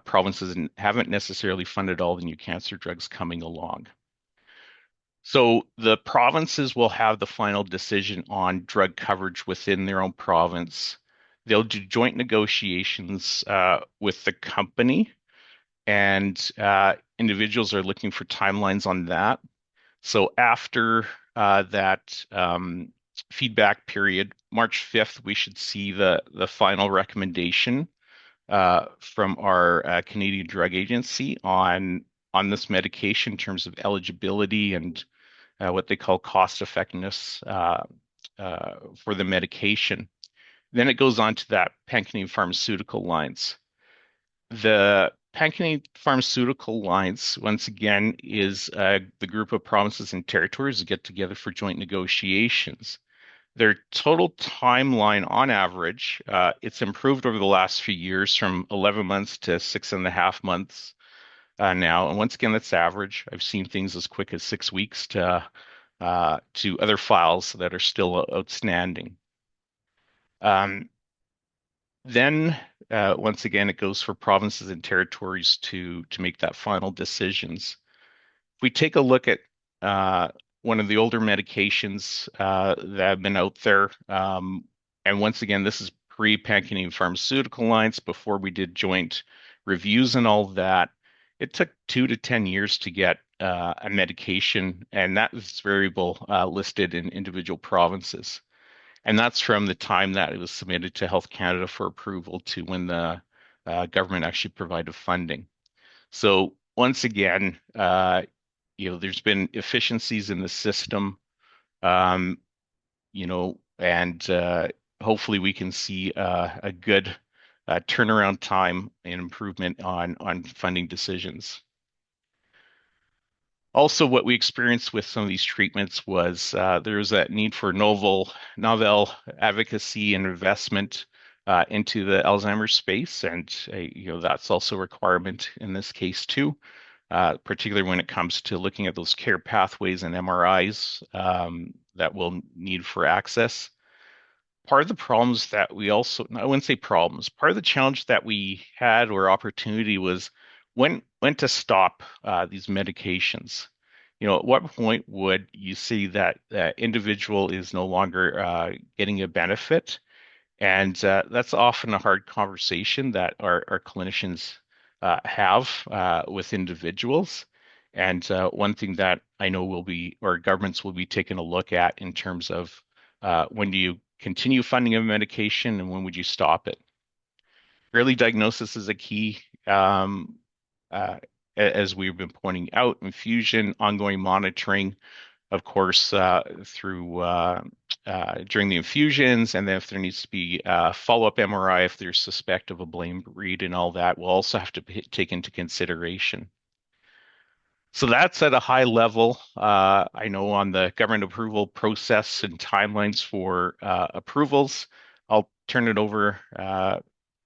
provinces haven't necessarily funded all the new cancer drugs coming along. So the provinces will have the final decision on drug coverage within their own province. They'll do joint negotiations with the company, and individuals are looking for timelines on that. So after that feedback period, March 5th, we should see the final recommendation from our Canadian Drug Agency on this medication in terms of eligibility and what they call cost effectiveness for the medication. Then it goes on to that Pan-Canadian Pharmaceutical Lines. The Pan-Canadian Pharmaceutical Lines, once again, is the group of provinces and territories that get together for joint negotiations. Their total timeline on average, it's improved over the last few years from 11 months to 6.5 months now. And once again, that's average. I've seen things as quick as 6 weeks to other files that are still outstanding. Then, once again, it goes for provinces and territories to make that final decisions. If we take a look at one of the older medications that have been out there, and once again, this is pre-Pan-Canadian Pharmaceutical Alliance, before we did joint reviews and all that. It took 2 to 10 years to get a medication, and that was variable listed in individual provinces. And that's from the time that it was submitted to Health Canada for approval to when the government actually provided funding. So once again, there's been efficiencies in the system, and hopefully we can see a good turnaround time and improvement on funding decisions. Also, what we experienced with some of these treatments was there was that need for novel advocacy and investment into the Alzheimer's space, and that's also a requirement in this case too, particularly when it comes to looking at those care pathways and MRIs that we'll need for access. Part of the problems that we also, I wouldn't say problems, part of the challenge that we had or opportunity was when to stop these medications. At what point would you see that individual is no longer getting a benefit? And that's often a hard conversation that our clinicians have with individuals. And one thing that I know or governments will be taking a look at in terms of when do you continue funding a medication and when would you stop it? Early diagnosis is a key, as we've been pointing out, infusion, ongoing monitoring, of course, through during the infusions, and then if there needs to be follow-up MRI, if there's suspect of a blame read and all that, we'll also have to take into consideration. So that's at a high level. I know on the government approval process and timelines for approvals. I'll turn it over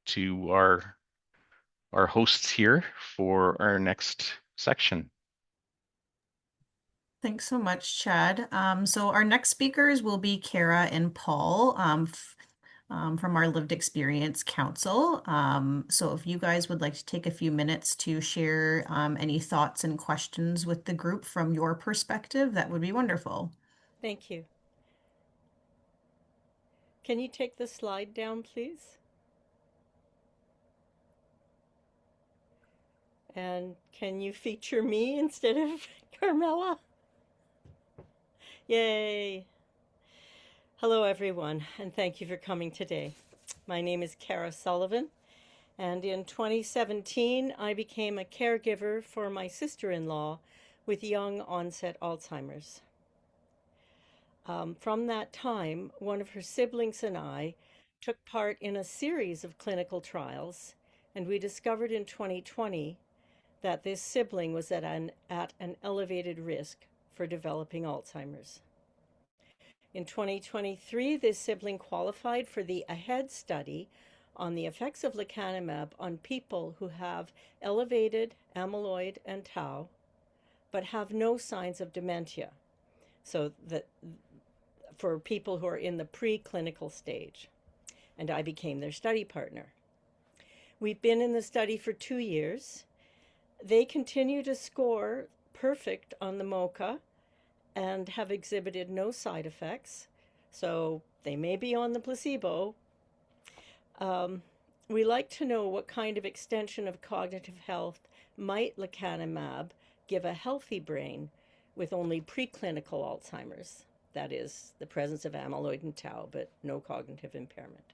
to our hosts here for our next section. Thanks so much, Chad. So our next speakers will be Kara and Paul from our Lived Experience Council. So if you guys would like to take a few minutes to share any thoughts and questions with the group from your perspective, that would be wonderful. Thank you. Can you take the slide down, please? And can you feature me instead of Carmela? Yay! Hello, everyone, and thank you for coming today. My name is Kara Sullivan, and in 2017, I became a caregiver for my sister-in-law with young onset Alzheimer's. From that time, one of her siblings and I took part in a series of clinical trials, and we discovered in 2020 that this sibling was at an elevated risk for developing Alzheimer's. In 2023, this sibling qualified for the AHEAD study on the effects of lecanemab on people who have elevated amyloid and tau, but have no signs of dementia. So that for people who are in the preclinical stage. And I became their study partner. We've been in the study for 2 years. They continue to score perfect on the MoCA and have exhibited no side effects. So they may be on the placebo. We like to know what kind of extension of cognitive health might lecanemab give a healthy brain with only preclinical Alzheimer's. That is, the presence of amyloid and tau, but no cognitive impairment.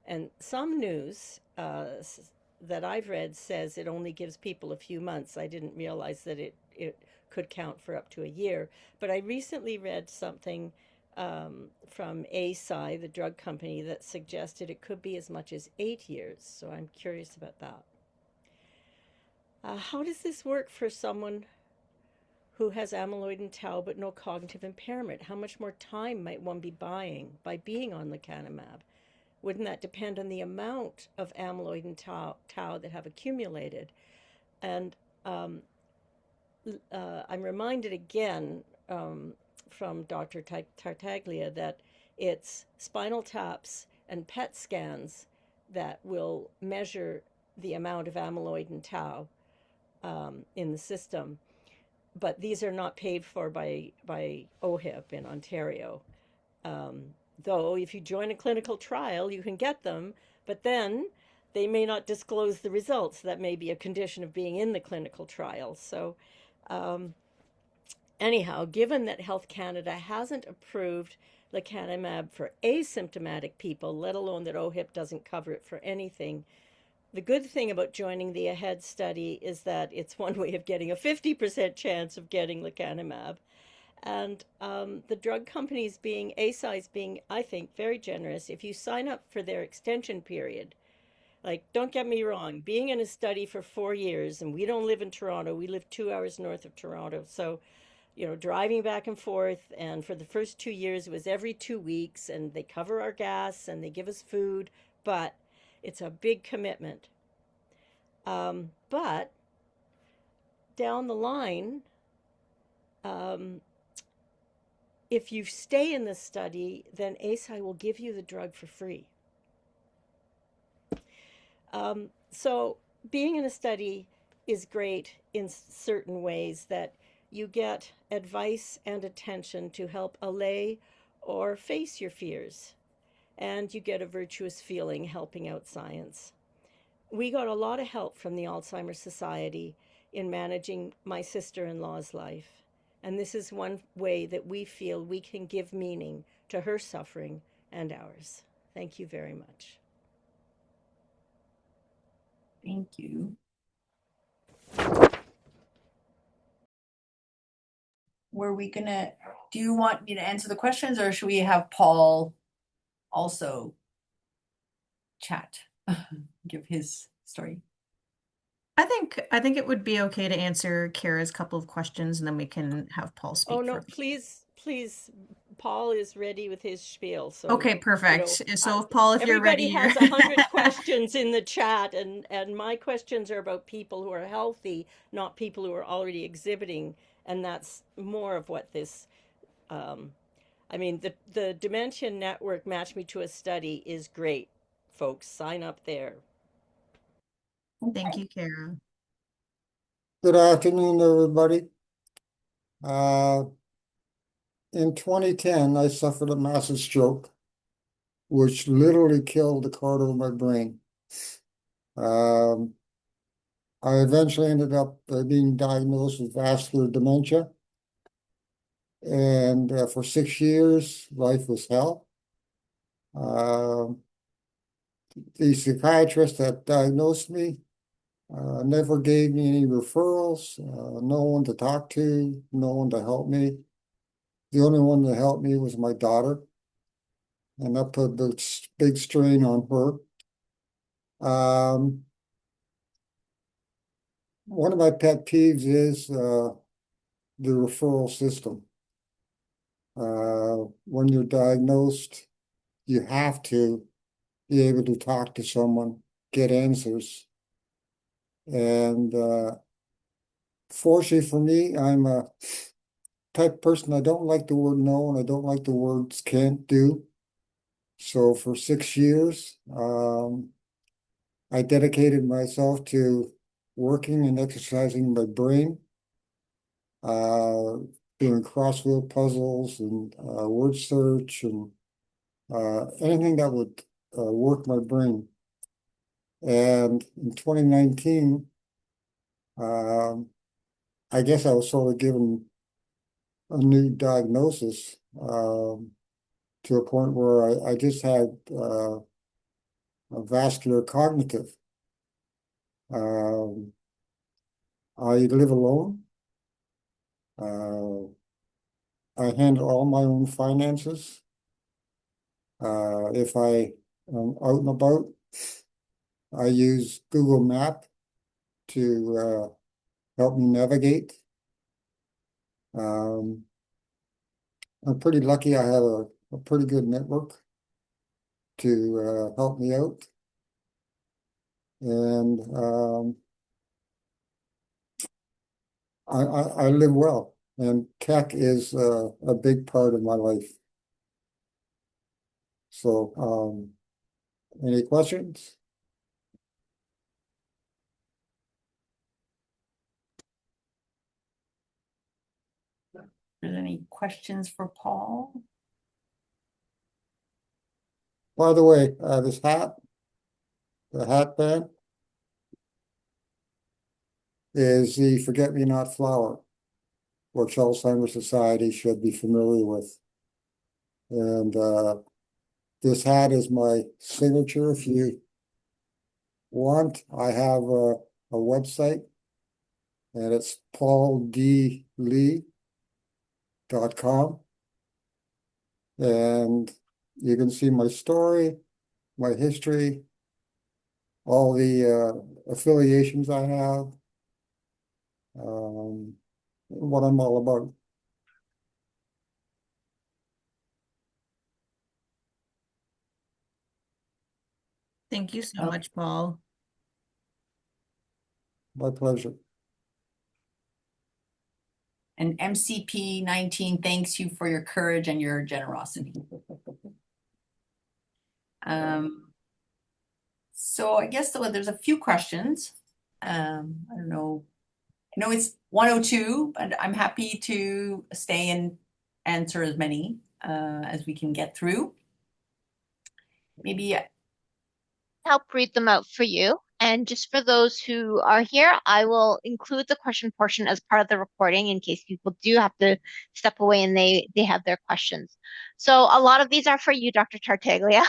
And some news that I've read says it only gives people a few months. I didn't realize that it could count for up to a year. But I recently read something from Eisai, the drug company, that suggested it could be as much as 8 years. So I'm curious about that. How does this work for someone who has amyloid and tau but no cognitive impairment? How much more time might one be buying by being on lecanemab? Wouldn't that depend on the amount of amyloid and tau that have accumulated? And I'm reminded again from Dr. Tartaglia that it's spinal taps and PET scans that will measure the amount of amyloid and tau in the system. But these are not paid for by OHIP in Ontario. Though if you join a clinical trial, you can get them, but then they may not disclose the results. That may be a condition of being in the clinical trial. So anyhow, given that Health Canada hasn't approved lecanemab for asymptomatic people, let alone that OHIP doesn't cover it for anything, the good thing about joining the AHEAD study is that it's one way of getting a 50% chance of getting lecanemab. And the drug companies Eisai's being, I think, very generous. If you sign up for their extension period, like, don't get me wrong, being in a study for 4 years, and we don't live in Toronto, we live 2 hours north of Toronto. So, driving back and forth, and for the first 2 years, it was every 2 weeks, and they cover our gas, and they give us food, but it's a big commitment. But down the line, if you stay in the study, then Eisai will give you the drug for free. So being in a study is great in certain ways, that you get advice and attention to help allay or face your fears, and you get a virtuous feeling helping out science. We got a lot of help from the Alzheimer's Society in managing my sister-in-law's life. And this is one way that we feel we can give meaning to her suffering and ours. Thank you very much. Thank you. Do you want me to answer the questions, or should we have Paul also chat, give his story? I think it would be okay to answer Kara's couple of questions, and then we can have Paul speak. Oh no, please, Paul is ready with his spiel. So okay, perfect. So Paul, if you're ready, everybody has 100 questions in the chat, and my questions are about people who are healthy, not people who are already exhibiting, and that's more of what this. I mean, the Dementia Network Match Me to a Study is great, folks. Sign up there. Thank you, Kara. Good afternoon, everybody. In 2010, I suffered a massive stroke, which literally killed the corner of my brain. I eventually ended up being diagnosed with vascular dementia. And for 6 years, life was hell. The psychiatrist that diagnosed me never gave me any referrals, no one to talk to, no one to help me. The only one that helped me was my daughter. and that put a big strain on her. One of my pet peeves is the referral system. When you're diagnosed, you have to be able to talk to someone, get answers. And fortunately for me, I'm a type person, I don't like the word no, and I don't like the words can't do. So for 6 years, I dedicated myself to working and exercising my brain, uh, doing crossword puzzles and word search and anything that would work my brain. And in 2019, um, I guess I was sort of given a new diagnosis to a point where I just had a vascular cognitive. Um, I live alone. Uh, I handle all my own finances. If I am out and about, I use Google Map to help me navigate. Um, I'm pretty lucky I have a pretty good network to help me out. And I live well, and tech is a big part of my life. So, any questions? There's any questions for Paul? By the way, this hat, the hat band, is the Forget-Me-Not flower, which Alzheimer's Society should be familiar with. And this hat is my signature. If you want, I have a website, and it's pauldlee.com. And you can see my story, my history, all the affiliations I have, what I'm all about. Thank you so much, Paul. My pleasure. And MCP 19 thanks you for your courage and your generosity. So I guess there's a few questions. I don't know. I know it's 1:02, but I'm happy to stay and answer as many as we can get through. Maybe Help read them out for you. And just for those who are here, I will include the question portion as part of the recording in case people do have to step away and they have their questions. So a lot of these are for you, Dr. Tartaglia.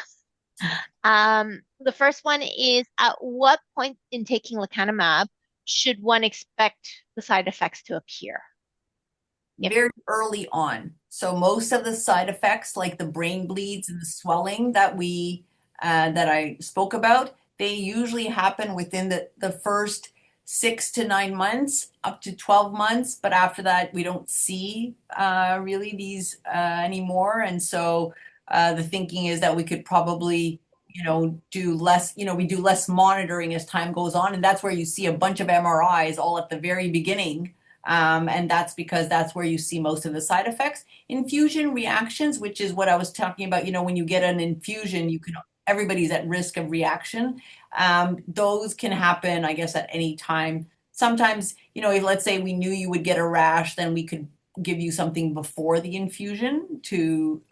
The first one is, at what point in taking lecanemab should one expect the side effects to appear? Yep. very early on. So most of the side effects, like the brain bleeds and the swelling that I spoke about, they usually happen within the first 6 to 9 months, up to 12 months. But after that, we don't see really these anymore. And so the thinking is that we could probably, do less, we do less monitoring as time goes on. And that's where you see a bunch of MRIs all at the very beginning. And that's because that's where you see most of the side effects. Infusion reactions, which is what I was talking about, when you get an infusion, everybody's at risk of reaction. Those can happen, I guess, at any time. Sometimes, if let's say we knew you would get a rash, then we could give you something before the infusion to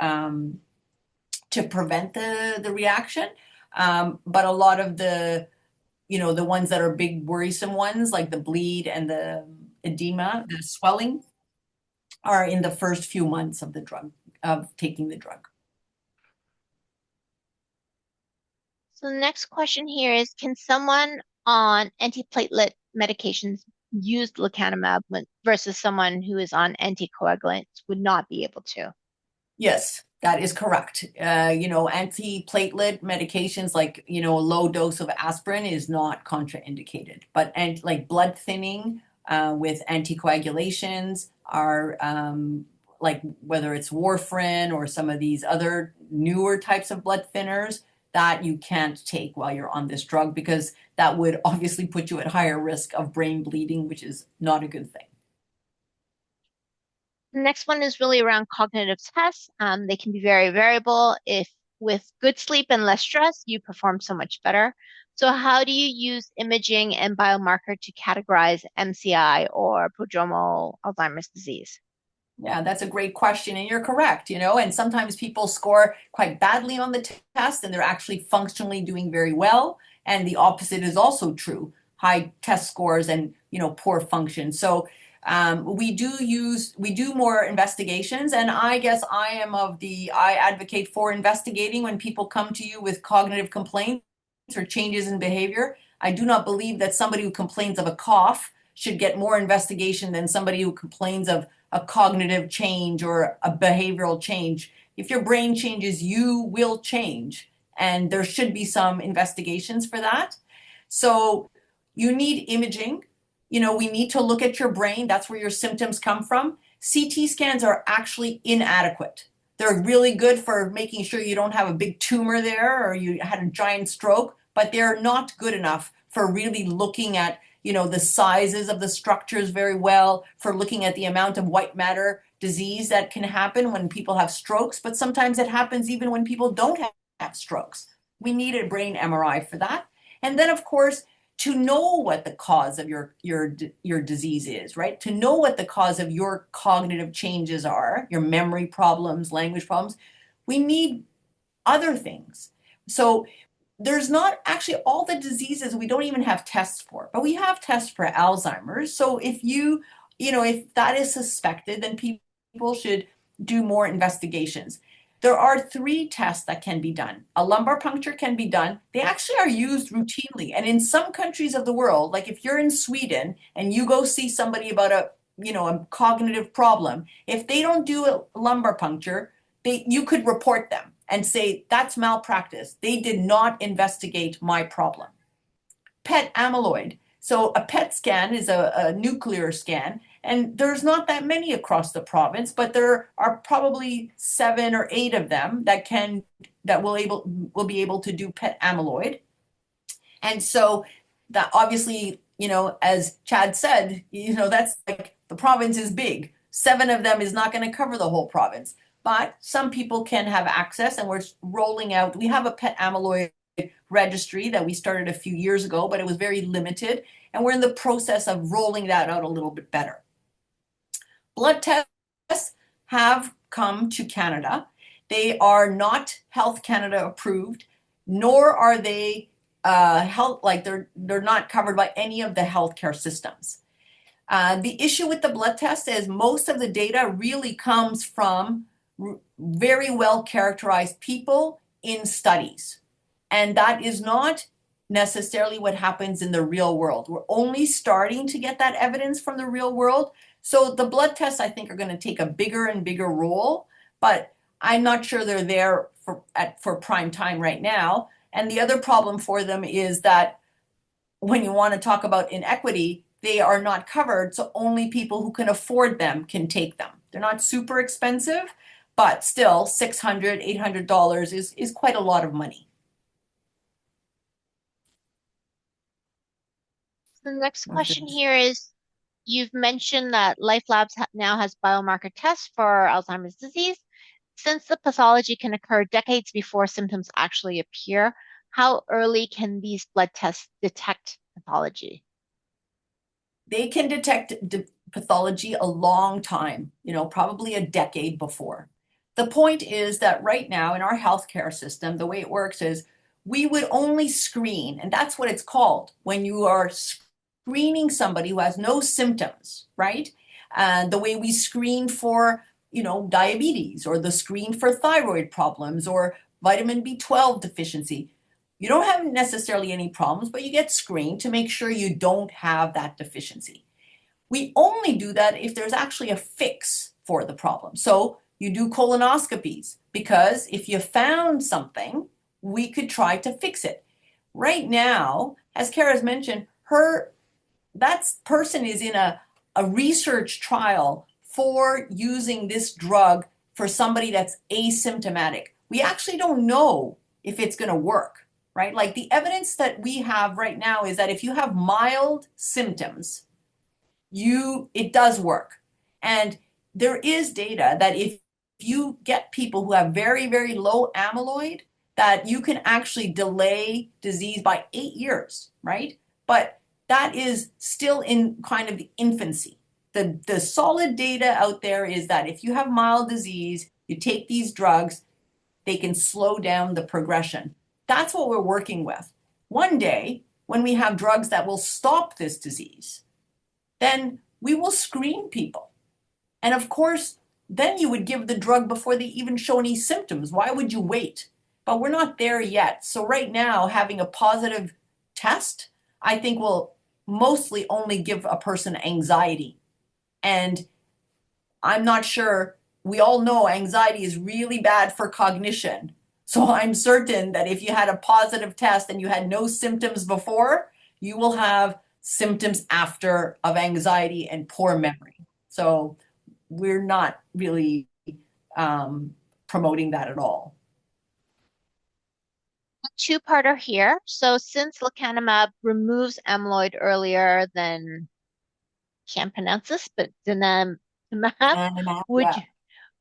prevent the reaction. But a lot of the ones that are big worrisome ones, like the bleed and the edema, the swelling, are in the first few months of taking the drug. So the next question here is, can someone on antiplatelet medications use lecanemab versus someone who is on anticoagulants would not be able to? Yes, That is correct. Antiplatelet medications like, a low dose of aspirin is not contraindicated. But and like blood thinning with anticoagulations are like whether it's warfarin or some of these other newer types of blood thinners that you can't take while you're on this drug because that would obviously put you at higher risk of brain bleeding, which is not a good thing. The next one is really around cognitive tests. They can be very variable. If with good sleep and less stress, you perform so much better. So how do you use imaging and biomarker to categorize MCI or prodromal Alzheimer's disease? Yeah, that's a great question. And you're correct, and sometimes people score quite badly on the test and they're actually functionally doing very well. And the opposite is also true, high test scores and, poor function. So we do more investigations. And I guess I advocate for investigating when people come to you with cognitive complaints or changes in behavior. I do not believe that somebody who complains of a cough should get more investigation than somebody who complains of a cognitive change or a behavioral change. If your brain changes, you will change. And there should be some investigations for that. So you need imaging. We need to look at your brain. That's where your symptoms come from. CT scans are actually inadequate. They're really good for making sure you don't have a big tumor there or you had a giant stroke, but they're not good enough for really looking at the sizes of the structures very well, for looking at the amount of white matter disease that can happen when people have strokes, but sometimes it happens even when people don't have strokes. We need a brain MRI for that. And then, of course, to know what the cause of your disease is, right? To know what the cause of your cognitive changes are, your memory problems, language problems, we need other things. So there's not actually all the diseases we don't even have tests for, but we have tests for Alzheimer's. So if that is suspected, then people should do more investigations. There are 3 tests that can be done. A lumbar puncture can be done. They actually are used routinely. And in some countries of the world, like if you're in Sweden and you go see somebody about a cognitive problem, if they don't do a lumbar puncture, you could report them and say, that's malpractice. They did not investigate my problem. PET amyloid. So a PET scan is a nuclear scan, and there's not that many across the province, but there are probably 7 or 8 of them that will be able to do PET amyloid. And so that obviously, as Chad said, that's like the province is big. 7 of them is not going to cover the whole province. But some people can have access, and we're rolling out. We have a PET amyloid registry that we started a few years ago, but it was very limited, and we're in the process of rolling that out a little bit better. Blood tests have come to Canada. They are not Health Canada approved, nor are they they're not covered by any of the healthcare systems. The issue with the blood test is most of the data really comes from very well characterized people in studies. And that is not necessarily what happens in the real world. We're only starting to get that evidence from the real world. So the blood tests, I think, are going to take a bigger and bigger role, but I'm not sure they're there for prime time right now. And the other problem for them is that when you want to talk about inequity, they are not covered, so only people who can afford them can take them. They're not super expensive, but still $600, $800 is quite a lot of money. The next question here is, you've mentioned that Life Labs now has biomarker tests for Alzheimer's disease. Since the pathology can occur decades before symptoms actually appear, how early can these blood tests detect pathology? They can detect pathology a long time, probably a decade before. The point is that right now in our healthcare system, the way it works is we would only screen, and that's what it's called, when you are screening somebody who has no symptoms, right? The way we screen for, diabetes, or the screen for thyroid problems or vitamin B12 deficiency. You don't have necessarily any problems, but you get screened to make sure you don't have that deficiency. We only do that if there's actually a fix for the problem. So you do colonoscopies, because if you found something, we could try to fix it. Right now, as Kara's mentioned, that person is in a research trial for using this drug for somebody that's asymptomatic. We actually don't know if it's going to work, right? Like the evidence that we have right now is that if you have mild symptoms, it does work. And there is data that if you get people who have very, very low amyloid, that you can actually delay disease by 8 years, right? But that is still in kind of the infancy. The solid data out there is that if you have mild disease, you take these drugs, they can slow down the progression. That's what we're working with. One day, when we have drugs that will stop this disease, then we will screen people. And of course, then you would give the drug before they even show any symptoms. Why would you wait? But we're not there yet. So right now, having a positive test, I think will mostly only give a person anxiety. And I'm not sure, we all know anxiety is really bad for cognition. So I'm certain that if you had a positive test and you had no symptoms before, you will have symptoms after of anxiety and poor memory. So we're not really promoting that at all. Two-parter here. So since lecanemab removes amyloid earlier than, can't pronounce this, but donanemab, would Yeah. you,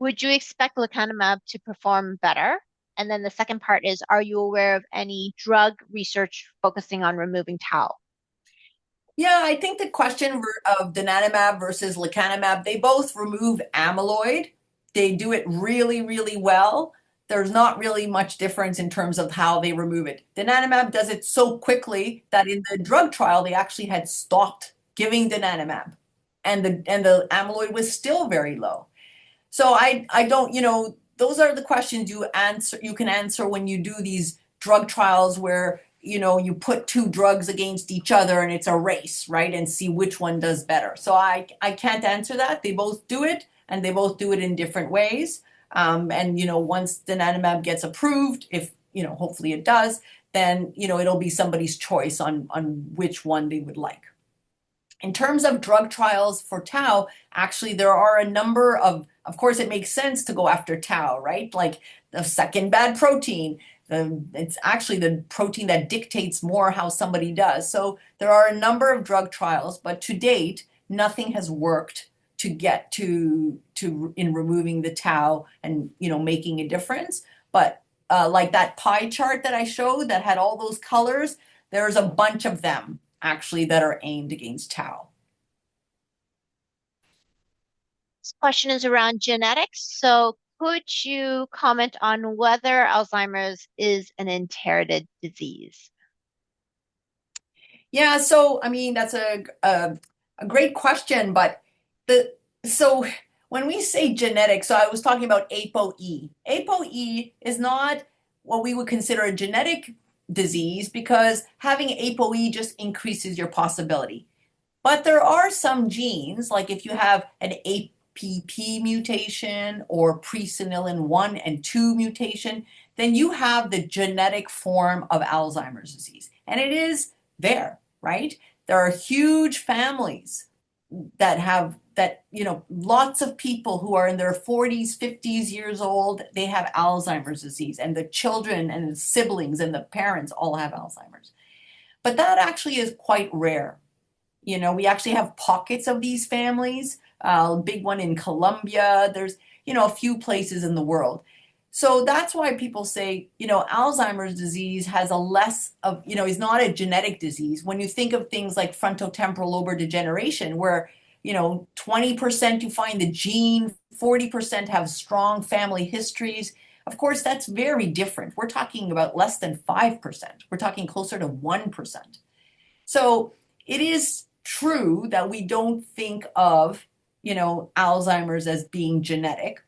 would you expect lecanemab to perform better? And then the second part is, are you aware of any drug research focusing on removing tau? Yeah, I think the question of donanemab versus lecanemab, they both remove amyloid. They do it really, really well. There's not really much difference in terms of how they remove it. Donanemab does it so quickly that in the drug trial, they actually had stopped giving donanemab, and the amyloid was still very low. So I don't, those are the questions you can answer when you do these drug trials where, you put two drugs against each other and it's a race, right? And see which one does better. So I can't answer that. They both do it, and they both do it in different ways. And once donanemab gets approved, if, hopefully it does, then, it'll be somebody's choice on which one they would like. In terms of drug trials for tau, actually there are a number of course it makes sense to go after tau, right? Like the second bad protein, it's actually the protein that dictates more how somebody does. So there are a number of drug trials, but to date, nothing has worked to get to in removing the tau and, making a difference. But like that pie chart that I showed that had all those colors, there's a bunch of them actually that are aimed against tau. This question is around genetics. So could you comment on whether Alzheimer's is an inherited disease? Yeah, so I mean that's a great question, but so when we say genetic, so I was talking about ApoE. ApoE is not what we would consider a genetic disease because having ApoE just increases your possibility. But there are some genes, like if you have an APP mutation or presenilin 1 and 2 mutation, then you have the genetic form of Alzheimer's disease. And it is there, right? There are huge families that have lots of people who are in their 40s, 50s years old, they have Alzheimer's disease, and the children and the siblings and the parents all have Alzheimer's. But that actually is quite rare. We actually have pockets of these families, a big one in Colombia. There's, a few places in the world. So that's why people say, Alzheimer's disease has a less of, is not a genetic disease. When you think of things like frontotemporal lobar degeneration, where, 20% you find the gene, 40% have strong family histories. Of course, that's very different. We're talking about less than 5%. We're talking closer to 1%. So it is true that we don't think of, Alzheimer's as being genetic.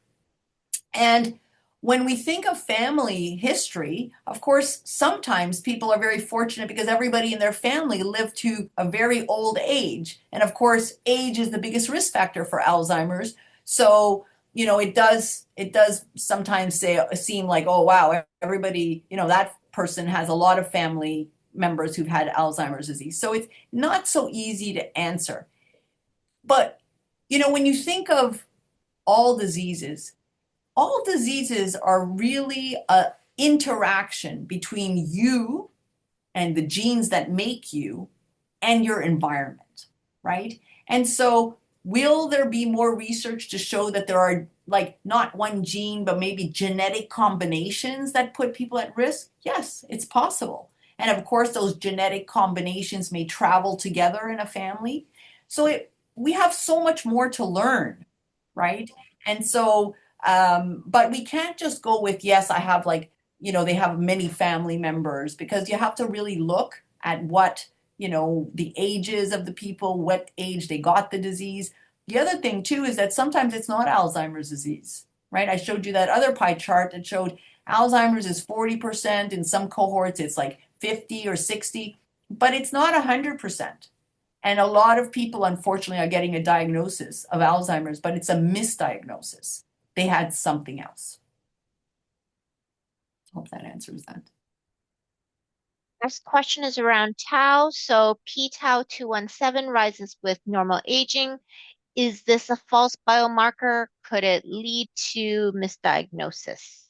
And when we think of family history, of course, sometimes people are very fortunate because everybody in their family lived to a very old age. And of course, age is the biggest risk factor for Alzheimer's. So it does sometimes seem like, oh wow, everybody, that person has a lot of family members who've had Alzheimer's disease. So it's not so easy to answer. But when you think of all diseases, all diseases are really a interaction between you and the genes that make you and your environment, right? And so, will there be more research to show that there are, like, not one gene, but maybe genetic combinations that put people at risk? Yes, it's possible. And of course, those genetic combinations may travel together in a family. So we have so much more to learn, right? And so, but we can't just go with, yes, I have, like, they have many family members, because you have to really look at what, the ages of the people, what age they got the disease. The other thing too is that sometimes it's not Alzheimer's disease, right? I showed you that other pie chart that showed Alzheimer's is 40%, in some cohorts it's like 50 or 60, but it's not 100%. And a lot of people, unfortunately, are getting a diagnosis of Alzheimer's, but it's a misdiagnosis. They had something else. Hope that answers that. Next question is around tau. So p-tau 217 rises with normal aging. Is this a false biomarker? Could it lead to misdiagnosis?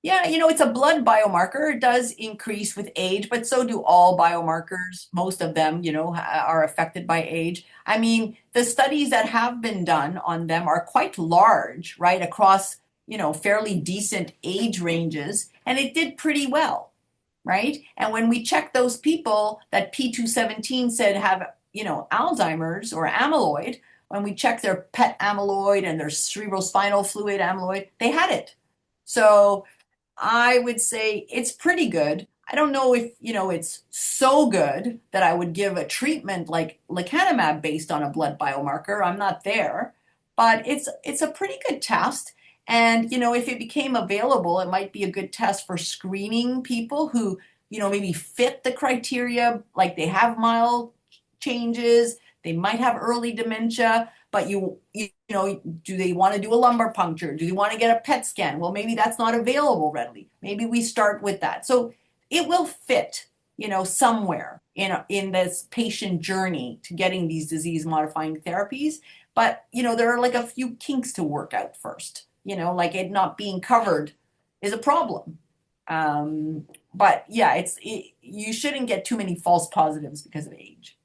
Yeah, it's a blood biomarker. It does increase with age, but so do all biomarkers. Most of them, are affected by age. I mean, the studies that have been done on them are quite large, right, across, fairly decent age ranges, and it did pretty well, right? And when we check those people that P217 said have, Alzheimer's or amyloid, when we check their PET amyloid and their cerebrospinal fluid amyloid, they had it. So I would say it's pretty good. I don't know if, it's so good that I would give a treatment like lecanemab based on a blood biomarker. I'm not there, but it's a pretty good test. And, if it became available, it might be a good test for screening people who, maybe fit the criteria, like they have mild changes, they might have early dementia, but do they want to do a lumbar puncture? Do they want to get a PET scan? Well, maybe that's not available readily. Maybe we start with that. So it will fit, somewhere in this patient journey to getting these disease modifying therapies. But, there are like a few kinks to work out first, like it not being covered is a problem. But yeah, you shouldn't get too many false positives because of age.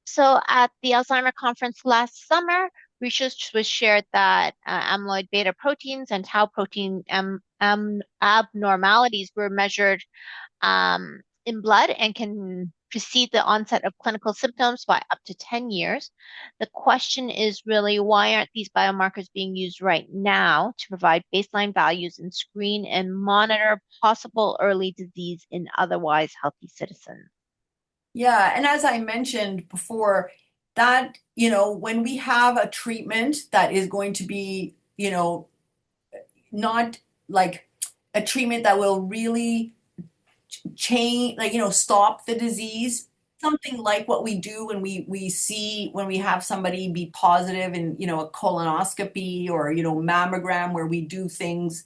So at the Alzheimer conference last summer, research was shared that amyloid beta proteins and tau protein abnormalities were measured in blood and can precede the onset of clinical symptoms by up to 10 years. The question is really, why aren't these biomarkers being used right now to provide baseline values and screen and monitor possible early disease in otherwise healthy citizens? Yeah, and as I mentioned before, that, when we have a treatment that is going to be, not like a treatment that will really change, like, stop the disease, something like what we do when we see when we have somebody be positive in, a colonoscopy or, mammogram, where we do things.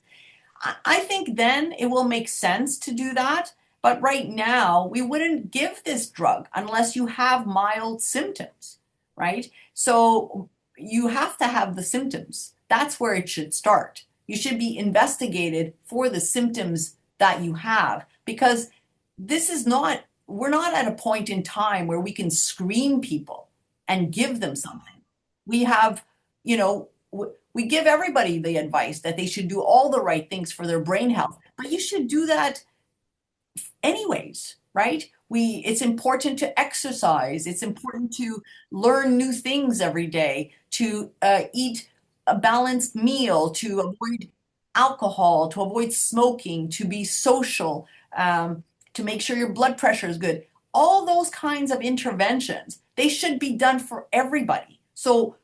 I think then it will make sense to do that. But right now, we wouldn't give this drug unless you have mild symptoms, right? So you have to have the symptoms. That's where it should start. You should be investigated for the symptoms that you have, because we're not at a point in time where we can screen people and give them something. We have, we give everybody the advice that they should do all the right things for their brain health, but you should do that anyways, right? It's important to exercise. It's important to learn new things every day, to eat a balanced meal, to avoid alcohol, to avoid smoking, to be social, to make sure your blood pressure is good. All those kinds of interventions, they should be done for everybody. So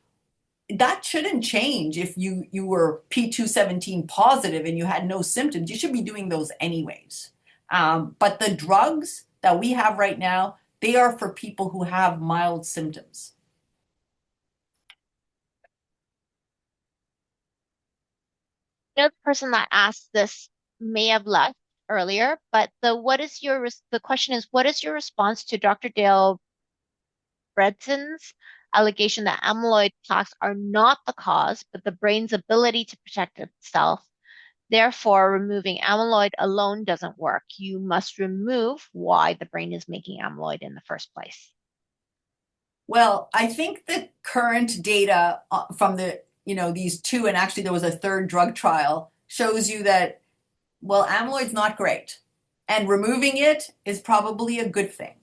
that shouldn't change if you were P217 positive and you had no symptoms. You should be doing those anyways. But the drugs that we have right now, they are for people who have mild symptoms. I know the person that asked this may have left earlier, but the question is, what is your response to Dr. Dale Bredson's allegation that amyloid plaques are not the cause, but the brain's ability to protect itself? Therefore, removing amyloid alone doesn't work. You must remove why the brain is making amyloid in the first place. Well, I think the current data from these two, and actually there was a third drug trial, shows you that, well, amyloid's not great. And removing it is probably a good thing.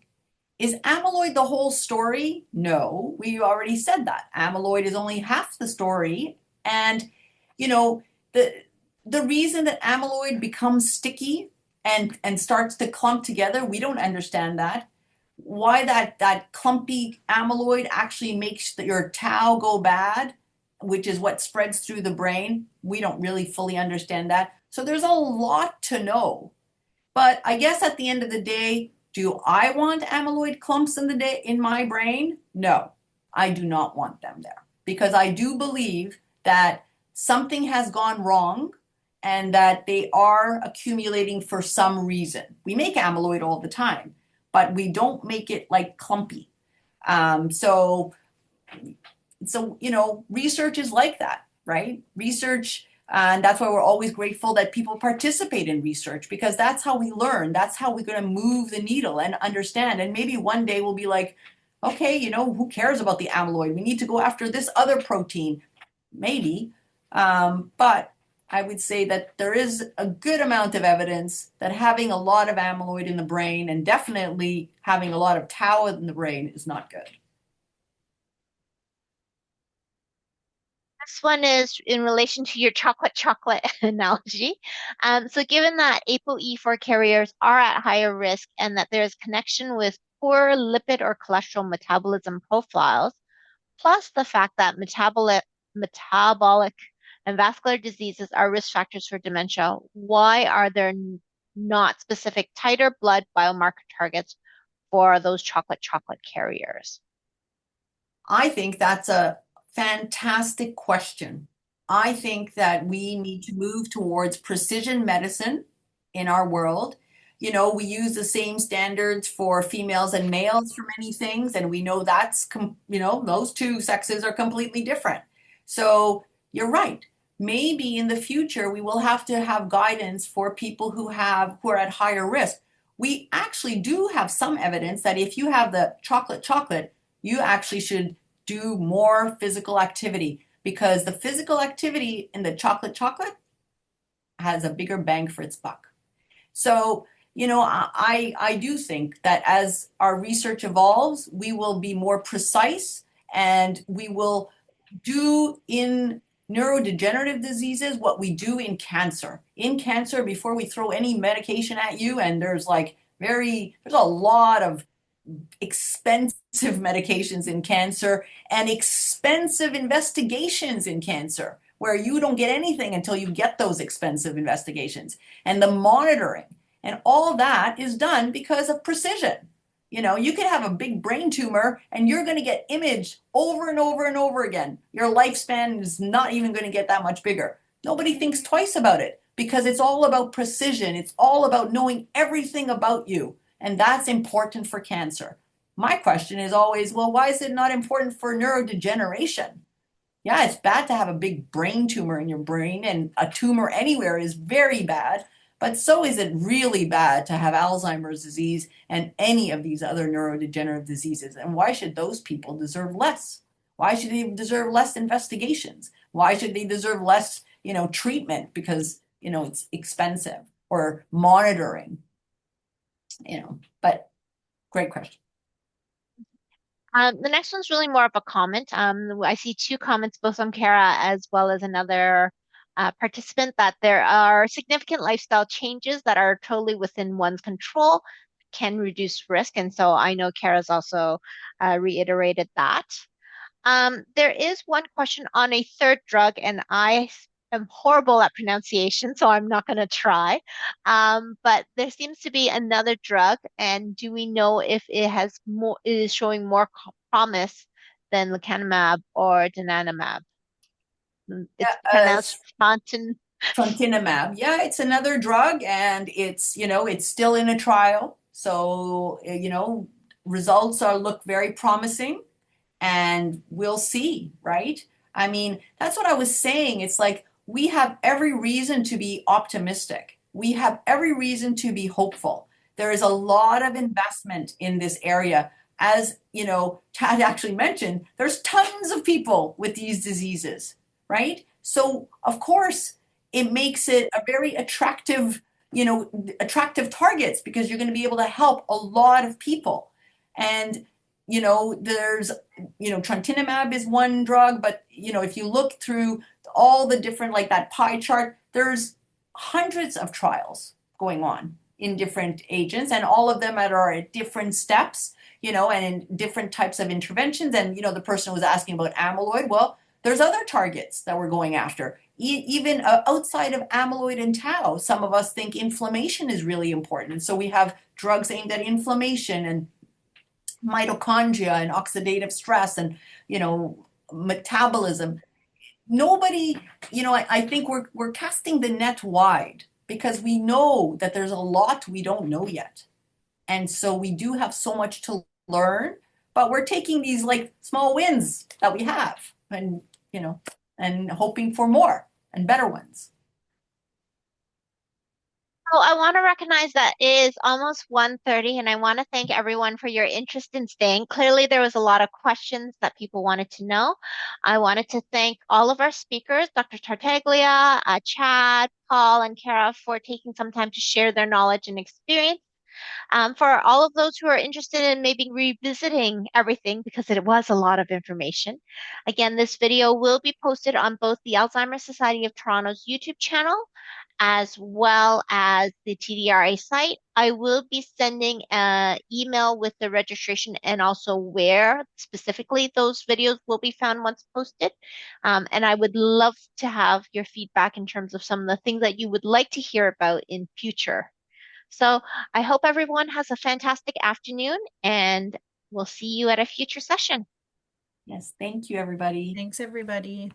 Is amyloid the whole story? No, we already said that. Amyloid is only half the story. And, you know, the the reason that amyloid becomes sticky and starts to clump together, we don't understand that. Why that clumpy amyloid actually makes your tau go bad, which is what spreads through the brain, we don't really fully understand that. So there's a lot to know. But I guess at the end of the day, do I want amyloid clumps in my brain? No, I do not want them there, because I do believe that something has gone wrong and that they are accumulating for some reason. We make amyloid all the time, but we don't make it like clumpy. So research is like that, right? Research, and that's why we're always grateful that people participate in research, because that's how we learn. That's how we're going to move the needle and understand. And maybe one day we'll be like, okay, who cares about the amyloid? We need to go after this other protein, maybe. But I would say that there is a good amount of evidence that having a lot of amyloid in the brain, and definitely having a lot of tau in the brain, is not good. This one is in relation to your chocolate analogy. So given that ApoE4 carriers are at higher risk and that there is connection with poor lipid or cholesterol metabolism profiles, plus the fact that metabolic and vascular diseases are risk factors for dementia, why are there not specific titer blood biomarker targets for those chocolate carriers? I think that's a fantastic question. I think that we need to move towards precision medicine in our world. We use the same standards for females and males for many things, and we know those two sexes are completely different. So you're right. Maybe in the future we will have to have guidance for people who are at higher risk. We actually do have some evidence that if you have the chocolate, you actually should do more physical activity, because the physical activity in the chocolate has a bigger bang for its buck. So, I do think that as our research evolves, we will be more precise, and we will do in neurodegenerative diseases what we do in cancer. In cancer, before we throw any medication at you, and there's a lot of expensive medications in cancer and expensive investigations in cancer, where you don't get anything until you get those expensive investigations, and the monitoring and all that is done because of precision. You could have a big brain tumor and you're going to get imaged over and over and over again. Your lifespan is not even going to get that much bigger. Nobody thinks twice about it, because it's all about precision. It's all about knowing everything about you. And that's important for cancer. My question is always, well, why is it not important for neurodegeneration? Yeah, it's bad to have a big brain tumor in your brain, and a tumor anywhere is very bad. But so is it really bad to have Alzheimer's disease and any of these other neurodegenerative diseases. And why should those people deserve less? Why should they deserve less investigations? Why should they deserve less, treatment because, it's expensive, or monitoring? But great question. The next one's really more of a comment. I see two comments, both from Kara as well as another participant, that there are significant lifestyle changes that are totally within one's control, can reduce risk. And so I know Kara's also reiterated that. There is one question on a third drug, and I am horrible at pronunciation, so I'm not going to try. But there seems to be another drug, and do we know if it is showing more promise than lecanemab or donanemab? It's pronounced Fonten. Trontinemab. Yeah, it's another drug and it's still in a trial. So, results are look very promising and we'll see, right? I mean, that's what I was saying. It's like we have every reason to be optimistic. We have every reason to be hopeful. There is a lot of investment in this area. As, Chad actually mentioned, there's tons of people with these diseases, right? So, of course, it makes it a very attractive targets because you're going to be able to help a lot of people. And, there's trontinemab is one drug, but if you look through all the different, like that pie chart, there's hundreds of trials going on in different agents, and all of them are at different steps, and in different types of interventions. And the person was asking about amyloid. Well, there's other targets that we're going after. Even outside of amyloid and tau, some of us think inflammation is really important. So we have drugs aimed at inflammation and mitochondria and oxidative stress and metabolism. Nobody, I think we're casting the net wide because we know that there's a lot we don't know yet. And so we do have so much to learn, but we're taking these like small wins that we have and hoping for more and better ones. So I want to recognize that it is almost 1:30, and I want to thank everyone for your interest in staying. Clearly, there was a lot of questions that people wanted to know. I wanted to thank all of our speakers, Dr. Tartaglia, Chad, Paul, and Kara, for taking some time to share their knowledge and experience. For all of those who are interested in maybe revisiting everything, because it was a lot of information, again, this video will be posted on both the Alzheimer's Society of Toronto's YouTube channel as well as the TDRA site. I will be sending an email with the registration and also where specifically those videos will be found once posted. And I would love to have your feedback in terms of some of the things that you would like to hear about in future. So I hope everyone has a fantastic afternoon and we'll see you at a future session. Yes, thank you, everybody. Thanks, everybody.